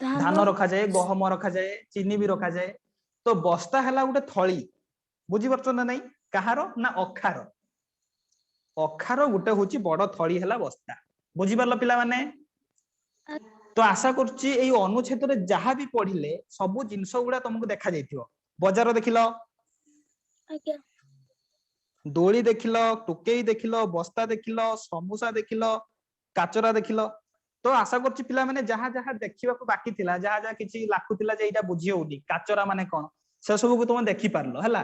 धान रखा जाय गहम रखा जाय चीनी भी रखा जाय तो बस्ता हला गुटे थळी बुझी परछो ना नै कहारो ना अखार अखार गुटे होची बड़ थळी हला बस्ता बुझी परलो पिला माने तो आशा करछि एई अनुच्छेद रे जहा भी पढिले सब जिंस गुडा तुमको देखा जायथियो बाजार देखिलो आज्ञा दोली देखिलो टुकेई देखिलो बस्ता देखिलो समोसा देखिलो काचरा देखिलो तो आशा करछि पिला माने जहा जहा देखिबा को बाकी थिला जहा जहा किछि लाखुतिला जे एटा बुझी होउनी काचरा माने कोन से सब को तुम देखि पारलो हला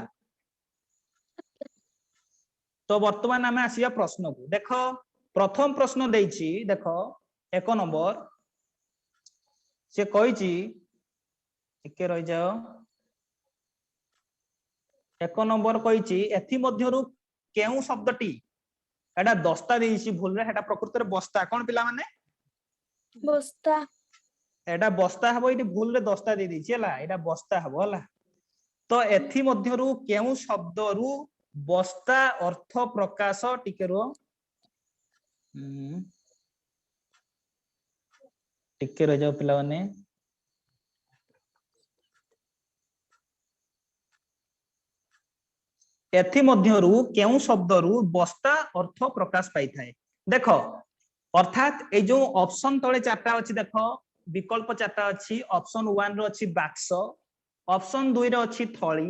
तो वर्तमान आमे आसिया प्रश्न को देखो प्रथम प्रश्न देइछि देखो 1 नंबर से कहिछि एके रहि जाओ 1 नंबर कहिछि एथि मध्यरु केउ शब्दटी एटा दस्ता देइछि भूल रे एटा प्रकृत रे बस्ता कोन पिला माने बस्ता एटा बस्ता हबो इति भूल रे दस्ता दे देइछि हला एटा बस्ता हबो हला तो एथि मध्यरु केउ शब्दरु बस्ता अर्थ प्रकाश टिके रो टिके रह जाओ पिला माने एथि मध्यरु केउ शब्दरु बस्ता अर्थ प्रकाश पाई थाए देख अर्थात ए जो ऑप्शन तळे चारटा अछि देख विकल्प चारटा अछि ऑप्शन 1 रो अछि बाक्स ऑप्शन 2 रो अछि थळी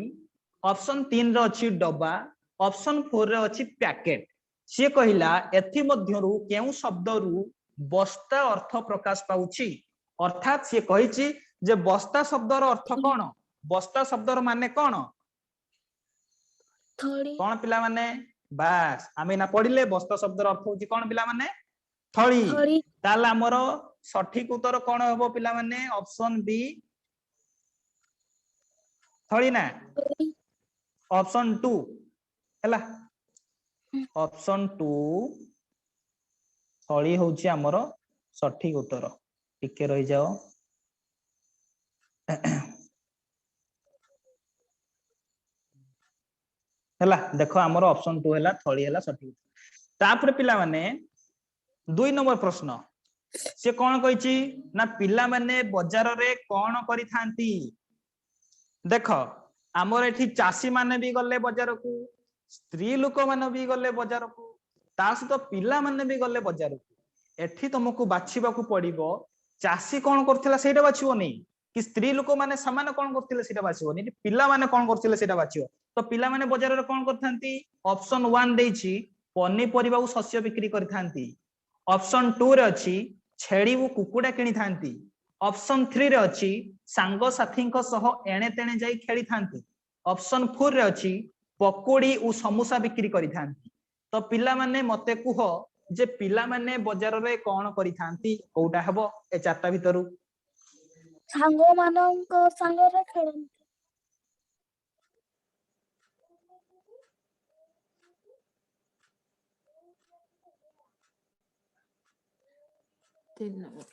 ऑप्शन 3 रो अछि डब्बा ऑप्शन 4 रो अछि पैकेट से कहिला एथि मध्यरु केउ शब्दरु बस्ता अर्थ प्रकाश पाउछि अर्थात से कहिछि जे बस्ता शब्दर अर्थ कोन बस्ता शब्दर माने कोन थोड़ी कोन पिला माने बास आमे ना पढिले बस्ता शब्दर अर्थ होछि कोन पिला माने थळी थोड़ी ताल हमर सठिक उत्तर कोन हबो पिला माने ऑप्शन बी थळी ना थोड़ी ऑप्शन 2 हैला ऑप्शन 2 थळी होछि हमर सठिक उत्तर टिके रहि जाओ हैला देखो हमर ऑप्शन 2 हैला थळी हैला सठिक तापर पिला माने 2 नंबर प्रश्न से कोन कहिछि ना पिला माने बाजार रे कोन करि थांती देख हमर एठी चासी माने भी गले बाजार को स्त्री लोक माने भी गले बाजार को ता सहित पिला माने भी गले बाजार को एठी तुमको बाछिबा को पड़िबो चासी कोन करथिला सेटा बाछिबो नै कि स्त्री लोक माने समान कोन करथिले सेटा बाछिबो नै पिला माने कोन करथिले सेटा बाछिबो तो पिला माने बाजार रे कोन करथांती ऑप्शन 1 देछि पन्नी परिबा को शस्य बिक्री करथांती ऑप्शन 2 रे अछि छेड़ी वो कुकुडा किनि थांती ऑप्शन 3 रे अछि सांग साथींक सह एणे तेणे जाई खेली थांती ऑप्शन 4 रे अछि पकोड़ी उ समोसा बिक्री करि थांती तो पिला माने मते कुह जे पिला माने बाजार रे कोन करि थांती कोटा हबो ए चारटा भितरु सांगो मानंको संगे खेलନ୍ତି 3 नंबर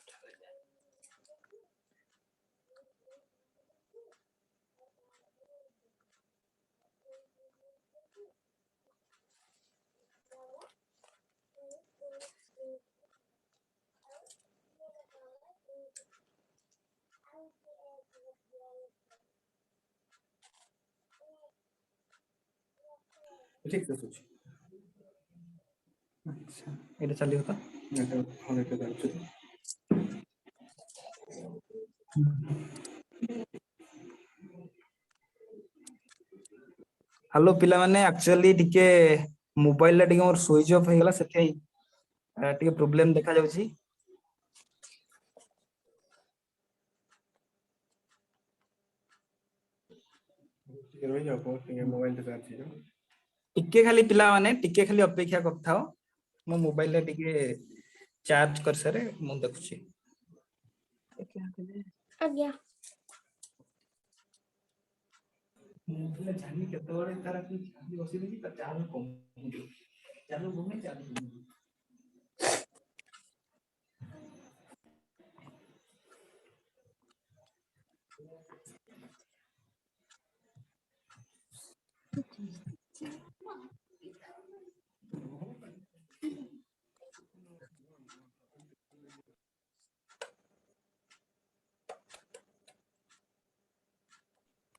ठीक से सोच अच्छा एटा चली होता हाँ देखो जाउछु हेलो पिला माने एक्चुअली टिके मोबाइल ला टिके मोर स्विच ऑफ हे गला सेथै टिके प्रॉब्लम देखा जाउछि टिके रहि जाओ टिके मोबाइल चार्ज हे टिके खाली पिला माने टिके खाली अपेक्षा करथाओ मो मोबाइल ला टिके चार्ज कर सरे मु देखुछि आज्ञा ମୁଁ ଜାଣି କେତେବେଳେ ତାର କି ଛାଡି ବସିଲି କି ତା ଚାଲ କମ ଚାଲ ଘୁମେ ଚାଲ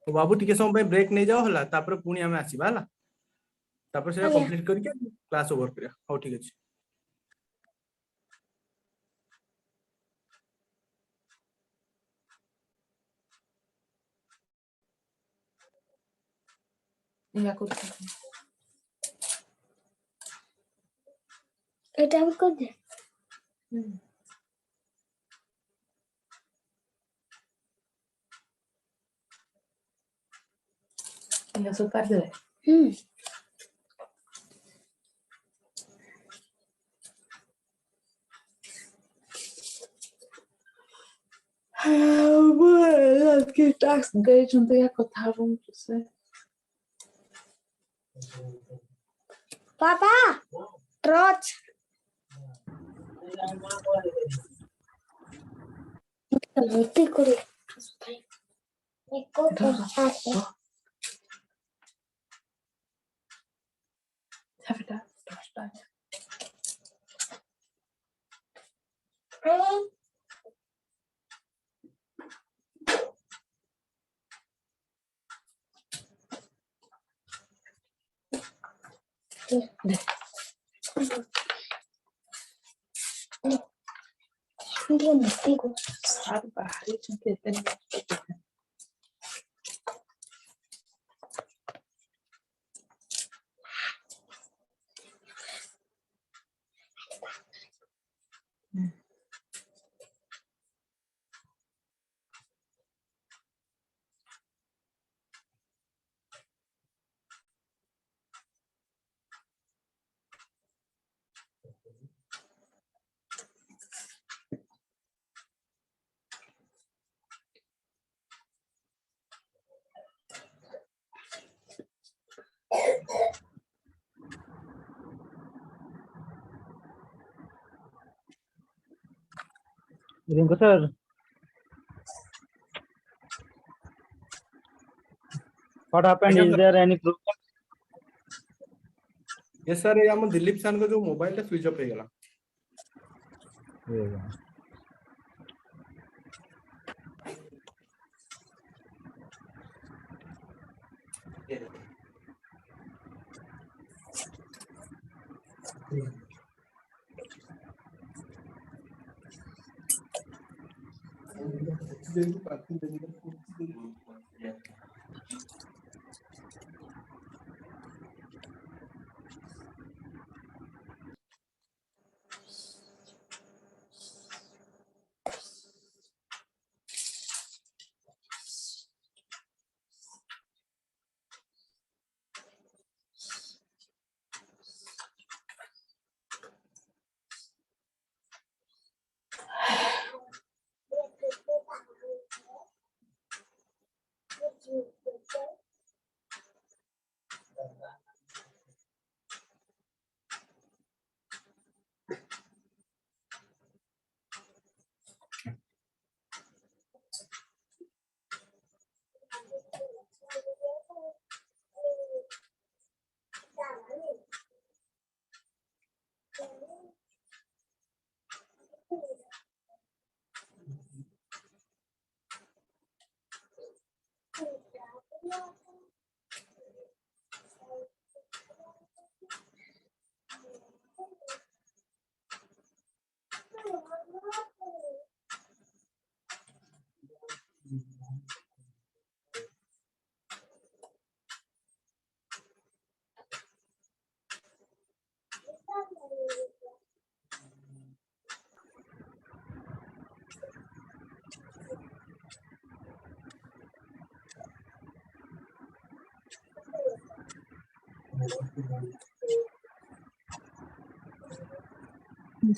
बाबू टिके समय ब्रेक नहीं जाओ हला तापर पुणी हमें आसीबा हला तापर सेटा आज्ञा कंप्लीट करके क्लास ओवर करिया हो ठीक अछि या कुछ एटा हम कर दे या super they que tax gauge não tem a cotar vamos dizer पापा ट्रॉच गलती करे एको पचास é verdade Dia mesti ko. सार बाहरी चुके थे Rinku sir, what happened? Yes, Is sir. there any problem? yes sir, ये हम दिलीप सर का जो मोबाइल टा स्विच ऑफ हो गया।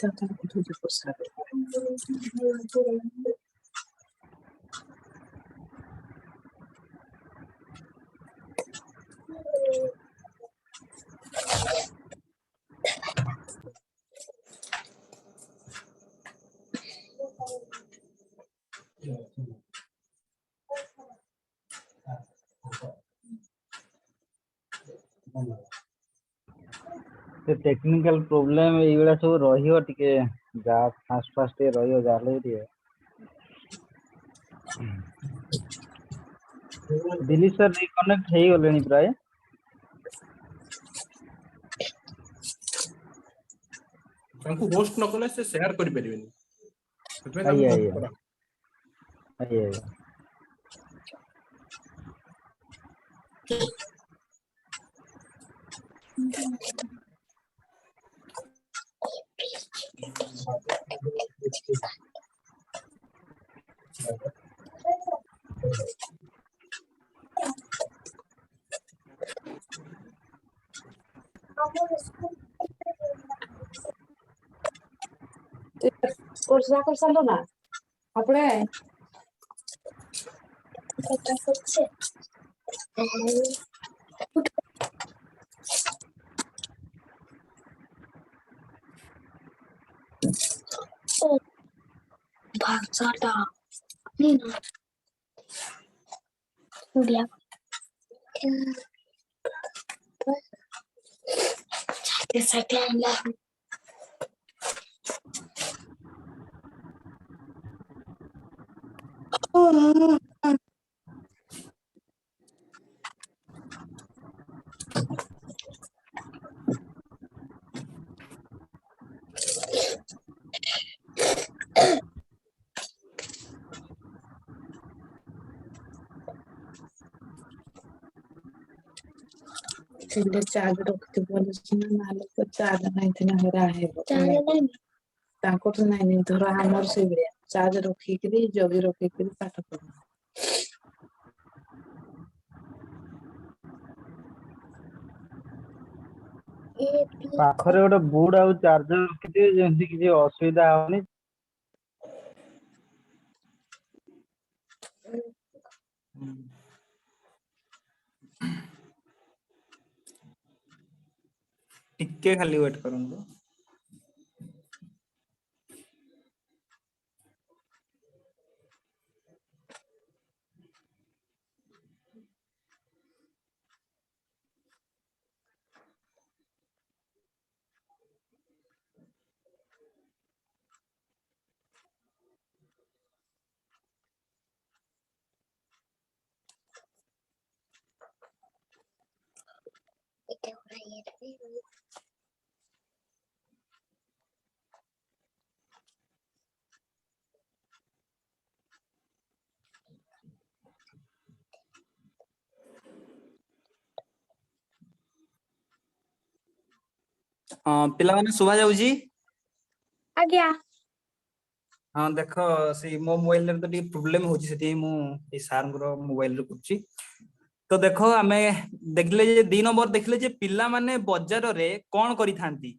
ज्यादा कुछ हो सकता The technical problem ଏଇଗୁଡା ସବୁ ରହିବ ଟିକେ ଯାହା ଫାଷ୍ଟ ଟିକେ ରହିବ ଯାହେଲେ ବି ଟିକେ ଦିଲ୍ଲୀ ସାର୍ ରିକନେକ୍ଟ ହେଇଗଲେଣି ପ୍ରାୟ ତାଙ୍କୁ ହୋଷ୍ଟ ନ କଲେ ସେ ସେୟାର କରିପାରିବେନି, ସେଥିପାଇଁ ଆଜ୍ଞା ତାଙ୍କୁ ଆଜ୍ଞା host କରା। ଆଜ୍ଞା ଆଜ୍ଞା कोर्स कर सालो ना आपने Kata kecil. Oh, bahasa dah. Ni na. Dia. Sakit lah. ଥିଲେ ଚାର୍ଜ ରଖିଥିବ ସିନା ମା ଲୋକ ଚାର୍ଜ ନାହିଁ ଥିନା ହେରା ହେବ ଚାର୍ଜ ନାହିଁ ତାଙ୍କଠୁ ନାଇଁ ଧର ଆମର ସେଇଭଳିଆ ଚାର୍ଜ ରଖିକିରି ଜଗି ରଖିକିରି ପାଠ ପଢୁ। ପାଖରେ ଗୋଟେ ବୋର୍ଡ ଆଉ ଚାର୍ଜର ରଖିଥିବେ ଯେମିତି କିଛି ଅସୁବିଧା ହବନି। ଟିକେ ଖାଲି ୱେଟ୍ କରନ୍ତୁ। ପିଲାମାନେ ଶୁଭା ଯାଉଛି? ଆଜ୍ଞା ହଁ ଦେଖ ସେଇ ମୋ ମୋବାଇଲରେ ତ ଟିକେ ପ୍ରୋବ୍ଲେମ ହଉଛି ସେଥିପାଇଁ ମୁଁ ଏଇ ସାରଙ୍କର ମୋବାଇଲରେ କରୁଛି। ତ ଦେଖ ଆମେ ଦେଖିଲେ ଯେ 2 ନମ୍ବର ଦେଖିଲେ ଯେ ପିଲାମାନେ ବଜାରରେ କଣ କରିଥାନ୍ତି।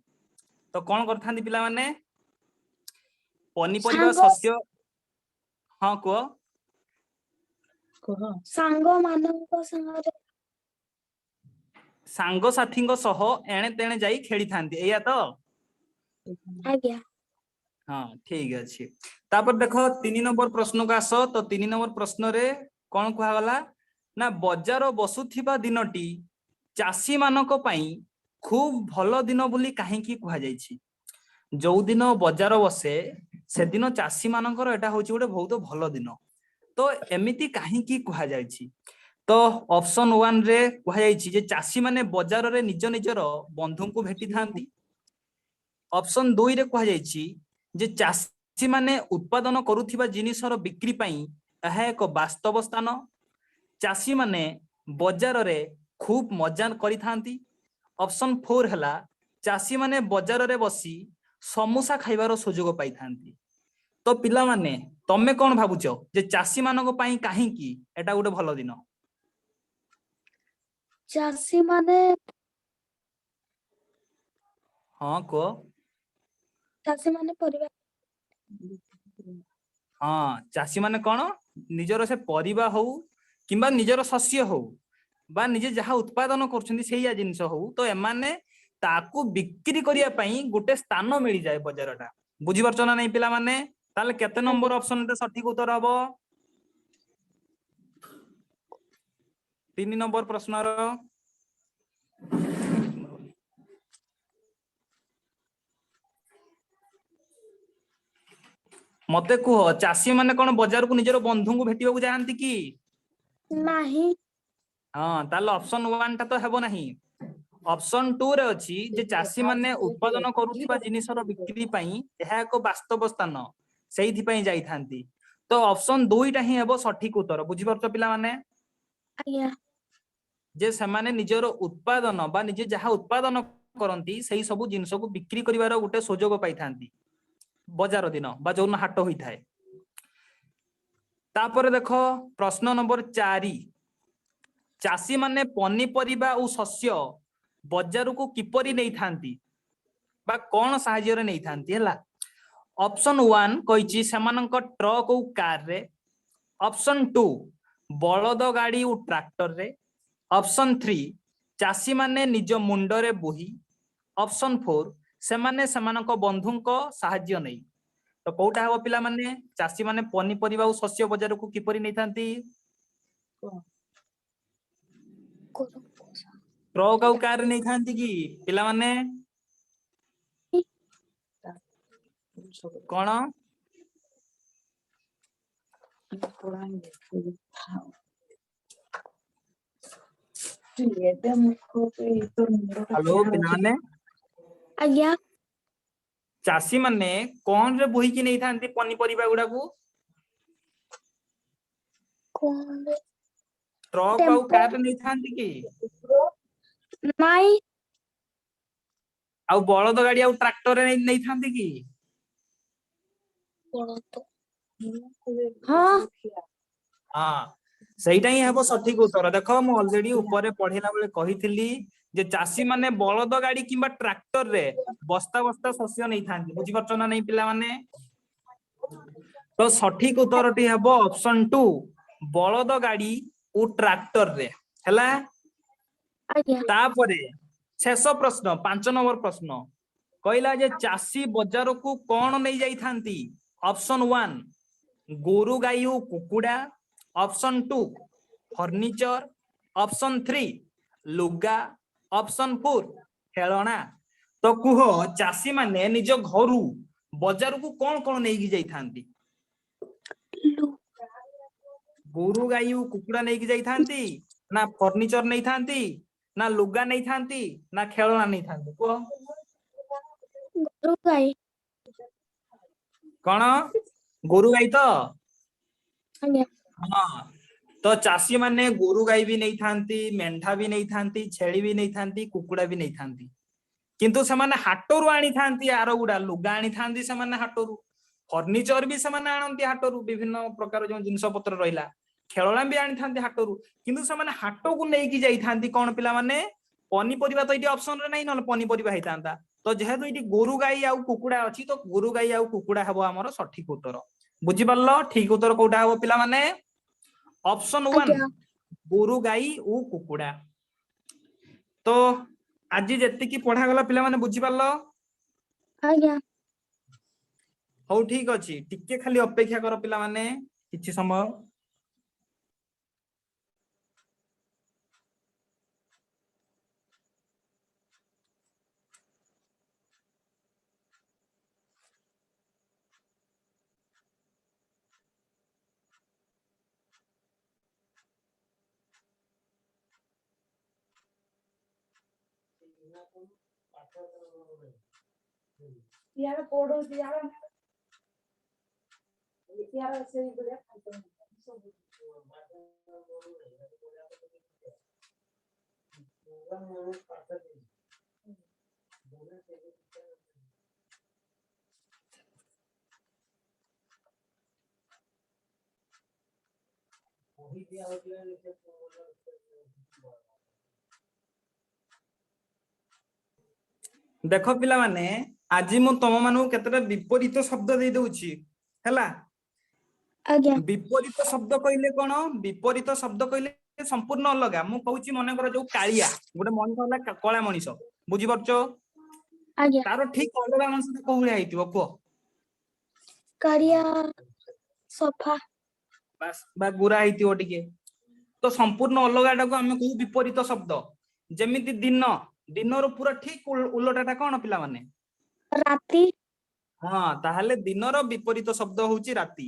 ତ କଣ କରିଥାନ୍ତି ପିଲାମାନେ? ପନିପରିବା ସାଙ୍ଗ ଶସ୍ୟ। ହଁ କୁହ। କୁହ ସାଙ୍ଗ ମାନଙ୍କ ସାଙ୍ଗରେ ସାଙ୍ଗସାଥୀଙ୍କ ସହ ଏଣେ ତେଣେ ଯାଇ ଖେଳିଥାନ୍ତି ଏଇଆ ତ? ଆଜ୍ଞା ହଁ ଠିକ ଅଛି। ତାପରେ ଦେଖ 3 ନମ୍ବର ପ୍ରଶ୍ନକୁ ଆସ। ତ 3 ନମ୍ବର ପ୍ରଶ୍ନରେ କଣ କୁହାଗଲା ନା ବଜାର ବସୁଥିବା ଦିନଟି ଚାଷୀ ମାନଙ୍କ ପାଇଁ ଖୁବ ଭଲ ଦିନ ବୋଲି କାହିଁକି କୁହାଯାଇଛି? ଯୋଉ ଦିନ ବଜାର ବସେ ସେଦିନ ଚାଷୀ ମାନଙ୍କର ଏଟା ହଉଛି ଗୋଟେ ବହୁତ ଭଲ ଦିନ। ତ ଏମିତି କାହିଁକି କୁହାଯାଇଛି? ତ ଅପସନ 1 ରେ କୁହାଯାଇଛି ଯେ ଚାଷୀ ମାନେ ବଜାରରେ ନିଜ ନିଜର ବନ୍ଧୁଙ୍କୁ ଭେଟିଥାନ୍ତି। ଅପସନ 2 ରେ କୁହାଯାଇଛି ଯେ ଚାଷୀ ମାନେ ଉତ୍ପାଦନ କରୁଥିବା ଜିନିଷର ବିକ୍ରି ପାଇଁ ଏହା ଏକ ବାସ୍ତବ ସ୍ଥାନ। ଚାଷୀ ମାନେ ବଜାରରେ ଖୁବ ମଜା କରିଥାନ୍ତି। ଅପସନ 4 ହେଲା ଚାଷୀ ମାନେ ବଜାରରେ ବସି ସମୋସା ଖାଇବାର ସୁଯୋଗ ପାଇଥାନ୍ତି। ତ ପିଲାମାନେ ତମେ କଣ ଭାବୁଛ ଯେ ଚାଷୀ ମାନଙ୍କ ପାଇଁ କାହିଁକି ଏଟା ଗୋଟେ ଭଲ ଦିନ? ଚାଷୀ ମାନେ କୁହ। ପରିବା ହଁ ଚାଷୀ ମାନେ କଣ ନିଜର ସେ ପରିବା ହଉ କିମ୍ବା ନିଜର ଶସ୍ୟ ହଉ ବା ନିଜେ ଯାହା ଉତ୍ପାଦନ କରୁଛନ୍ତି ସେଇଆ ଜିନିଷ ହଉ ତ ଏମାନେ ତାକୁ ବିକ୍ରି କରିବା ପାଇଁ ଗୋଟେ ସ୍ଥାନ ମିଳିଯାଏ ବଜାର ଟା। ବୁଝିପାରୁଛ ନା ନାଇଁ ପିଲାମାନେ? ତାହେଲେ କେତେ ଆଜ୍ଞା ନମ୍ବର ଅପସନ ସଠିକ ଉତ୍ତର ହବ? 3 ନମ୍ବର ପ୍ରଶ୍ନର ମତେ କୁହ ଚାଷୀ ମାନେ କଣ ବଜାରକୁ ନିଜର ବନ୍ଧୁଙ୍କୁ ଭେଟିବାକୁ ଯାଆନ୍ତି କି? ନାହିଁ ହଁ ତାହେଲେ ଅପସନ 1 ଟା ତ ହେବ ନାହିଁ। ଅପସନ 2 ରେ ଅଛି ଯେ ଚାଷୀ ମାନେ ଉତ୍ପାଦନ କରୁଥିବା ଜିନିଷର ବିକ୍ରି ପାଇଁ ଏହା ଏକ ବାସ୍ତବ ସ୍ଥାନ ସେଇଥିପାଇଁ ଯାଇଥାନ୍ତି। ତ ଅପସନ 2 ଟା ହିଁ ହେବ ସଠିକ ଉତ୍ତର। ବୁଝିପାରୁଛ ପିଲାମାନେ? ଆଜ୍ଞା ଯେ ସେମାନେ ନିଜର ଉତ୍ପାଦନ ବା ନିଜେ ଯାହା ଉତ୍ପାଦନ କରନ୍ତି ସେଇ ସବୁ ଜିନିଷକୁ ବିକ୍ରି କରିବାର ଗୋଟେ ସୁଯୋଗ ପାଇଥାନ୍ତି ବଜାର ଦିନ ବା ଯୋଉଦିନ ହାଟ ହୋଇଥାଏ। ତାପରେ ଦେଖ ପ୍ରଶ୍ନ ନମ୍ବର 4। ଚାଷୀ ମାନେ ପନିପରିବା ଓ ଶସ୍ୟ ବଜାରକୁ କିପରି ନେଇଥାନ୍ତି ବା କଣ ସାହାଯ୍ୟରେ ନେଇଥାନ୍ତି ହେଲା। ଅପସନ 1 କହିଛି ସେମାନଙ୍କ ଟ୍ରକ ଓ କାରରେ। ଅପସନ 2 ବଳଦ ଗାଡି ଓ ଟ୍ରାକ୍ଟରରେ। ଅପସନ 3 ଚାଷୀ ମାନେ ନିଜ ମୁଣ୍ଡରେ ବୋହି। ଅପସନ 4 ସେମାନେ ସେମାନଙ୍କ ବନ୍ଧୁଙ୍କ ସାହାଯ୍ୟ ନେଇ। ତ କୋଉଟା ହବ ପିଲାମାନେ? ଚାଷୀ ମାନେ ପନିପରିବା ଓ ଶସ୍ୟ ବଜାରକୁ କିପରି ନେଇଥାନ୍ତି? ଟ୍ରକ୍ ଆଉ କାରରେ ନେଇଥାନ୍ତି କି ପିଲାମାନେ? କଣ? ହ୍ୟାଲୋ ପିଲାମାନେ ଆଜ୍ଞା ଚାଷୀ ମାନେ କଣ ରେ ବୋହିକି ନେଇଥାନ୍ତି ପନିପରିବା ଗୁଡାକୁ? କଣ ଟ୍ରକ୍ ଆଉ ଟେମ୍ପୋ କାରରେ ନେଇଥାନ୍ତି କି? ନାଇଁ ଆଉ ବଳଦ ଗାଡି ଆଉ ଟ୍ରାକ୍ଟର ରେ ନେଇଥାନ୍ତି କି? ହଁ ହଁ ସେଇଟା ହିଁ ହେବ ସଠିକ ଉତ୍ତର। ଦେଖ ମୁଁ ଅଲରେଡି ଉପରେ ପଢିଲା ବେଳେ କହିଥିଲି ଯେ ଚାଷୀ ମାନେ ବଳଦ ଗାଡି କିମ୍ବା ଟ୍ରାକ୍ଟର ରେ ବସ୍ତା ବସ୍ତା ଶସ୍ୟ ନେଇଥାନ୍ତି। ବୁଝିପାରୁଛ ନା ନାଇଁ ପିଲାମାନେ? ତ ସଠିକ ଉତ୍ତରଟି ହେବ ଅପସନ 2 ବଳଦ ଗାଡି ଓ ଟ୍ରାକ୍ଟର ରେ ହେଲା। ଆଜ୍ଞା ତାପରେ ଶେଷ ପ୍ରଶ୍ନ 5 ନମ୍ବର ପ୍ରଶ୍ନ କହିଲା ଯେ ଚାଷୀ ବଜାରକୁ କଣ ନେଇ ଯାଇଥାନ୍ତି? ଅପସନ 1 ଗୋରୁ ଗାଈ ଓ କୁକୁଡା, ଅପସନ 2 ଫର୍ଣ୍ଣିଚର, ଅପସନ 3 ଲୁଗା, ଅପସନ 4 ଖେଳଣା। ତ କୁହ ଚାଷୀ ମାନେ ନିଜ ଘରୁ ବଜାରକୁ କଣ କଣ ନେଇକି ଯାଇଥାନ୍ତି? ଗୋରୁ ଗାଈ ଓ କୁକୁଡା ନେଇକି ଯାଇଥାନ୍ତି, ନା ଫର୍ଣ୍ଣିଚର ନେଇଥାନ୍ତି, ନା ଲୁଗା ନେଇଥାନ୍ତି, ନା ଖେଳଣା ନେଇଥାନ୍ତି? କୁହ ଗୋରୁ ଗାଈ। କଣ ଗୋରୁ ଗାଈ ତ? ଆଜ୍ଞା ହଁ ତ ଚାଷୀ ମାନେ ଗୋରୁ ଗାଈ ବି ନେଇଥାନ୍ତି, ମେଣ୍ଢା ବି ନେଇଥାନ୍ତି, ଛେଳି ବି ନେଇଥାନ୍ତି, କୁକୁଡା ବି ନେଇଥାନ୍ତି। କିନ୍ତୁ ସେମାନେ ହାଟରୁ ଆଣିଥାନ୍ତି ଆର ଗୁଡା ଲୁଗା ଆଣିଥାନ୍ତି ସେମାନେ ହାଟରୁ, ଫର୍ଣ୍ଣିଚର ବି ସେମାନେ ଆଣନ୍ତି ହାଟରୁ, ବିଭିନ୍ନ ପ୍ରକାର ଯୋଉ ଜିନିଷ ପତ୍ର ରହିଲା, ଖେଳଣା ବି ଆଣିଥାନ୍ତି ହାଟରୁ। କିନ୍ତୁ ସେମାନେ ହାଟକୁ ନେଇକି ଯାଇଥାନ୍ତି କଣ ପିଲାମାନେ? ପନିପରିବା। ତ ଏଇଠି ଅପସନରେ ନାହିଁ, ନହେଲେ ପନିପରିବା ହେଇଥାନ୍ତା। ତ ଯେହେତୁ ଏଇଠି ଗୋରୁ ଗାଈ ଆଉ କୁକୁଡା ଅଛି, ତ ଗୋରୁ ଗାଈ ଆଉ କୁକୁଡା ହବ ଆମର ସଠିକ ଉତ୍ତର। ବୁଝିପାରିଲ? ଠିକ ଉତ୍ତର କୋଉଟା ହବ ପିଲାମାନେ? ଅପସନ 1 ଆଜ୍ଞା ଗୋରୁ ଗାଈ ଓ କୁକୁଡା। ତ ଆଜି ଯେତିକି ପଢାଗଲା ପିଲାମାନେ ବୁଝିପାରିଲ? ଆଜ୍ଞା ହଉ ଠିକ ଅଛି, ଟିକେ ଖାଲି ଅପେକ୍ଷା କର ପିଲାମାନେ କିଛି ସମୟ। ଦେଖ ପିଲାମାନେ, ଆଜି ମୁଁ ତମ ମାନଙ୍କୁ କେତେଟା ବିପରୀତ ଶବ୍ଦ ଦେଇ ଦଉଛି ହେଲା। ଆଜ୍ଞା ବିପରୀତ ଶବ୍ଦ କହିଲେ କଣ? ବିପରୀତ ଶବ୍ଦ କହିଲେ ସମ୍ପୂର୍ଣ୍ଣ ଅଲଗା। ମୁଁ କହୁଛି ମନେକର ଯୋଉ କାଳିଆ, ଗୋଟେ ମଣିଷ ହେଲା କଳା ମଣିଷ, ବୁଝିପାରୁଛ? ଆଜ୍ଞା ତାର ଠିକ ଅଲଗା ମଣିଷ କୋଉ ଭଳିଆ ହେଇଥିବ କୁହ? କାଳିଆ ସଫା। ବାସ୍, ବା ଗୋରା ହେଇଥିବ ଟିକେ। ତ ସମ୍ପୂର୍ଣ୍ଣ ଅଲଗାଟାକୁ ଆମେ କହୁ ବିପରୀତ ଶବ୍ଦ। ଯେମିତି ଦିନ, ଦିନର ପୁରା ଠିକ ଉଲଟାଟା କଣ ପିଲାମାନେ? ରାତି। ହଁ, ତାହେଲେ ଦିନର ବିପରୀତ ଶବ୍ଦ ହଉଛି ରାତି।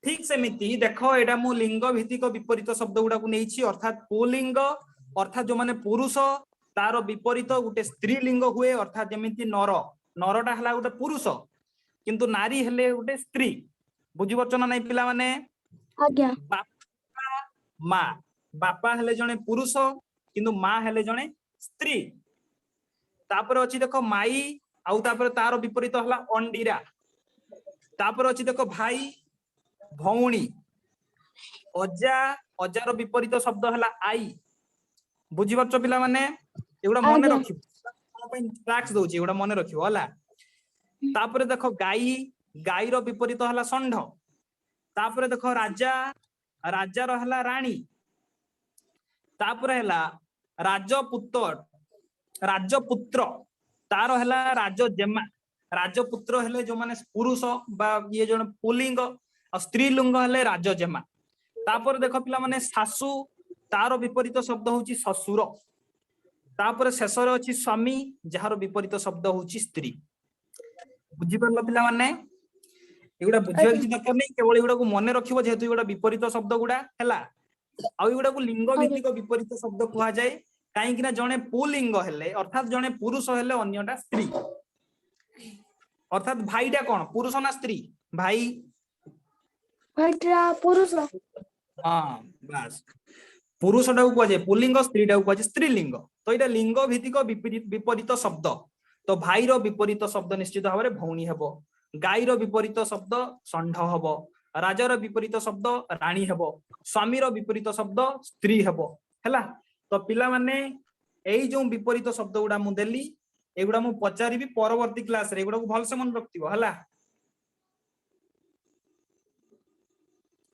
ଠିକ ସେମିତି ଦେଖ, ଏଇଟା ମୁଁ ଲିଙ୍ଗ ଭିତ୍ତିକ ବିପରୀତ ଶବ୍ଦ ଗୁଡାକୁ ନେଇଛି, ଅର୍ଥାତ ପୁଲିଙ୍ଗ ଅର୍ଥାତ ଯୋଉମାନେ ପୁରୁଷ, ତାର ବିପରୀତ ଗୋଟେ ସ୍ତ୍ରୀ ଲିଙ୍ଗ ହୁଏ, ଅର୍ଥାତ ଯେମିତି ନର, ନରଟା ହେଲା ଗୋଟେ ପୁରୁଷ, କିନ୍ତୁ ନାରୀ ହେଲେ ଗୋଟେ ସ୍ତ୍ରୀ। ବୁଝିପାରୁଛ ନା ନାଇଁ ପିଲାମାନେ? ଆଜ୍ଞା ବାପା ମା, ବାପା ହେଲେ ଜଣେ ପୁରୁଷ, କିନ୍ତୁ ମା ହେଲେ ଜଣେ ସ୍ତ୍ରୀ। ତାପରେ ଅଛି ଦେଖ ମାଇ, ଆଉ ତାପରେ ତାର ବିପରୀତ ହେଲା ଅଣ୍ଡିରା। ତାପରେ ଅଛି ଦେଖ ଭାଇ, ଭଉଣୀ, ଅଜା, ଅଜାର ବିପରୀତ ଶବ୍ଦ ହେଲା ଆଈ। ବୁଝିପାରୁଛ ପିଲାମାନେ? ଏଗୁଡା ମନେ ଆଜ୍ଞା ରଖିବ, ଟ୍ରାକ୍ସ ଦଉଛି, ଏଗୁଡା ମନେ ରଖିବ ହେଲା। ତାପରେ ଦେଖ ଗାଈ, ଗାଈର ବିପରୀତ ହେଲା ଷଣ୍ଢ। ତାପରେ ଦେଖ ରାଜା, ରାଜାର ହେଲା ରାଣୀ। ତାପରେ ହେଲା ରାଜପୁତ୍ର, ରାଜପୁତ୍ର, ତାର ହେଲା ରାଜଜେମା। ରାଜପୁତ୍ର ହେଲେ ଯୋଉମାନେ ପୁରୁଷ ବା ଇଏ ଜଣେ ପୁଲିଙ୍ଗ, ଆଉ ସ୍ତ୍ରୀ ଲିଙ୍ଗ ହେଲେ ରାଜଜେମା। ତାପରେ ଦେଖ ପିଲାମାନେ ଶାଶୁ, ତାର ବିପରୀତ ଶବ୍ଦ ହଉଛି ଶ୍ୱଶୁର। ତାପରେ ଶେଷରେ ଅଛି ସ୍ୱାମୀ, ଯାହାର ବିପରୀତ ଶବ୍ଦ ହଉଛି ସ୍ତ୍ରୀ। ବୁଝିପାରିଲ ପିଲାମାନେ? ଏଗୁଡା ବୁଝିବା ଆଜ୍ଞା କିଛି ଦରକାର ନାହିଁ, କେବଳ ଏଗୁଡାକୁ ମନେ ରଖିବ, ଯେହେତୁ ଏଗୁଡା ବିପରୀତ ଶବ୍ଦ ଗୁଡା ହେଲା। ଆଉ ଏଗୁଡାକୁ ଲିଙ୍ଗ ଆଜ୍ଞା ଭିତ୍ତିକ ବିପରୀତ ଶବ୍ଦ କୁହାଯାଏ, କାହିଁକି ନା ଜଣେ ପୁଲିଙ୍ଗ ହେଲେ, ଅର୍ଥାତ ଜଣେ ପୁରୁଷ ହେଲେ ଅନ୍ୟଟା ସ୍ତ୍ରୀ। ଅର୍ଥାତ ଭାଇଟା କଣ, ପୁରୁଷ ନା ସ୍ତ୍ରୀ? ଭାଇ। ଭାଇଟା ପୁରୁଷ। ହଁ ବାସ୍। पुरुषटा को कहुए पुल्लिंग स्त्रीटा को कहुए स्त्रीलिंग तो यहाँ लिंग भित्तिक विपरीत शब्द तो भाईर विपरीत शब्द निश्चित भाव में भौणी हेब गाईर विपरीत शब्द षंढ हेब राजार विपरीत शब्द राणी हेब स्वामीर विपरीत शब्द स्त्री हेब हैला तो पिला माने एई जो विपरीत शब्द गुड़ा मु देली एगुड़ा मु पचारिबी परवर्ती क्लास रे एगुड़ा को भलसे मन रखथिबो हैला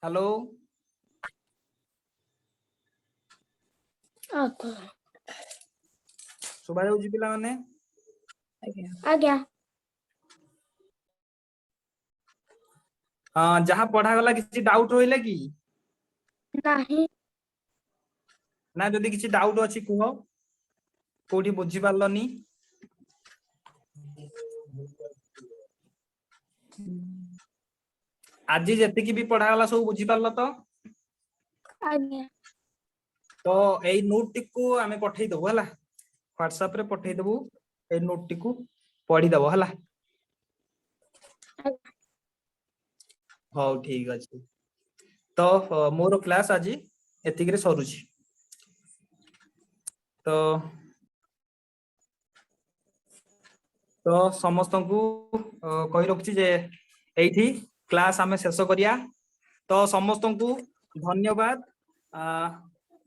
हेलो सुबा जाउची पिला माने आज्ञा जहाँ पढ़ा गला किसी डाउट रहिला कि नहीं ना जदि किसी डाउट अछि कुहो कोठी बुझी पारलनी आज जेतिकी भी पढ़ा गला सब बुझी पारल तो आज्ञा तो एई नोट टिकू आमे पठेई दबो हला व्हाट्सएप रे पठेई दबो एई नोट टिकू पढ़ी दबो हला हो ठीक अछि तो मोर क्लास आज एतिक रे सरुची तो तो समस्त को कहि रखछि जे एठी क्लास आमे शेष करिया तो समस्त को धन्यवाद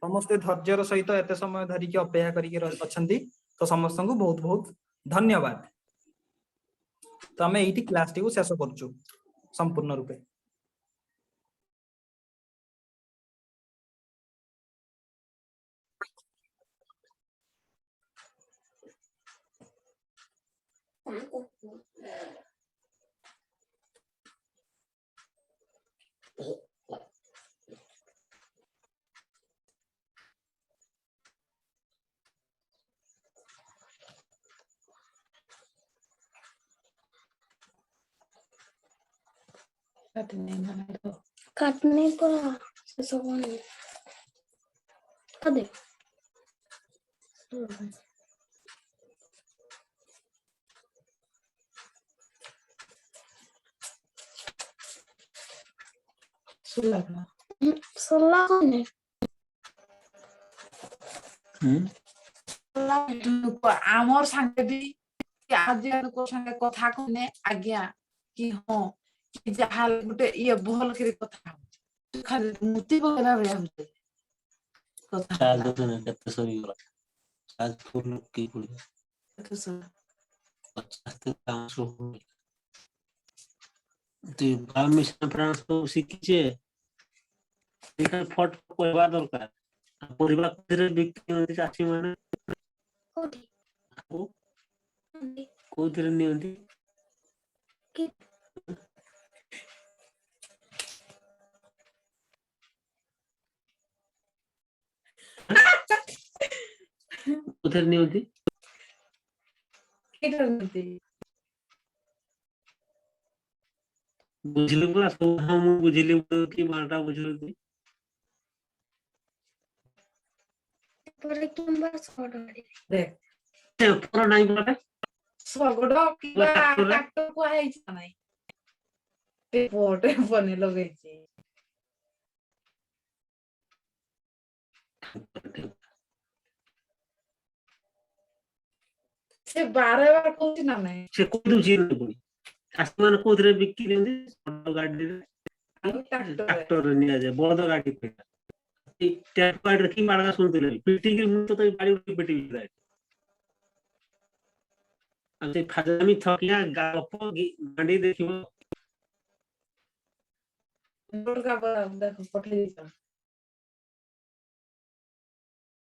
समस्त धैर्यर सहित एते समय धरिकी अपेक्षा करिके अछंती तो समस्त को बहुत बहुत धन्यवाद तो आमे एठी क्लास टी को शेष करछु संपूर्ण रूपे काटने का सब कर दे सोलह ने आमर संगे भी आज को संगे कथा कोने आज्ञा कि हां कि जहाल गुटे ये भल करे कथा खाली मुती बगरा रे होते कथा चार्ज होते ना कितने सही गला चार्ज फुल की पड़ी तो सर 50 तक काम शुरू हो तो बाल मिशन फ्रांस को सीखिचे एटा फट कोइबा दरकार परिवार धीरे बिक्री होती चाची माने कोठी को धीरे नहीं होती कि उधर नहीं होती किधर होती बुझले बला सब हम बुझले कि मारटा बुझले पर किंबा छोड़ देख पूरा नहीं बोला सगडो किबा ट्रैक्टर को है नहीं रिपोर्ट बने लगे से 12 बार कहती ना नहीं से कोई दूसरी नहीं पड़ी आसमान को उधर बिक्री होती छोटा गाड़ी ट्रैक्टर नहीं आ जाए बहुत गाड़ी पे टैप कार्ड रखी मारगा सुनते रहे पीटी के मुंह तो गाड़ी उठी पीटी रहा है अब से फाजमी थकिया गापो गाड़ी देखियो दुर्गा देखो पठे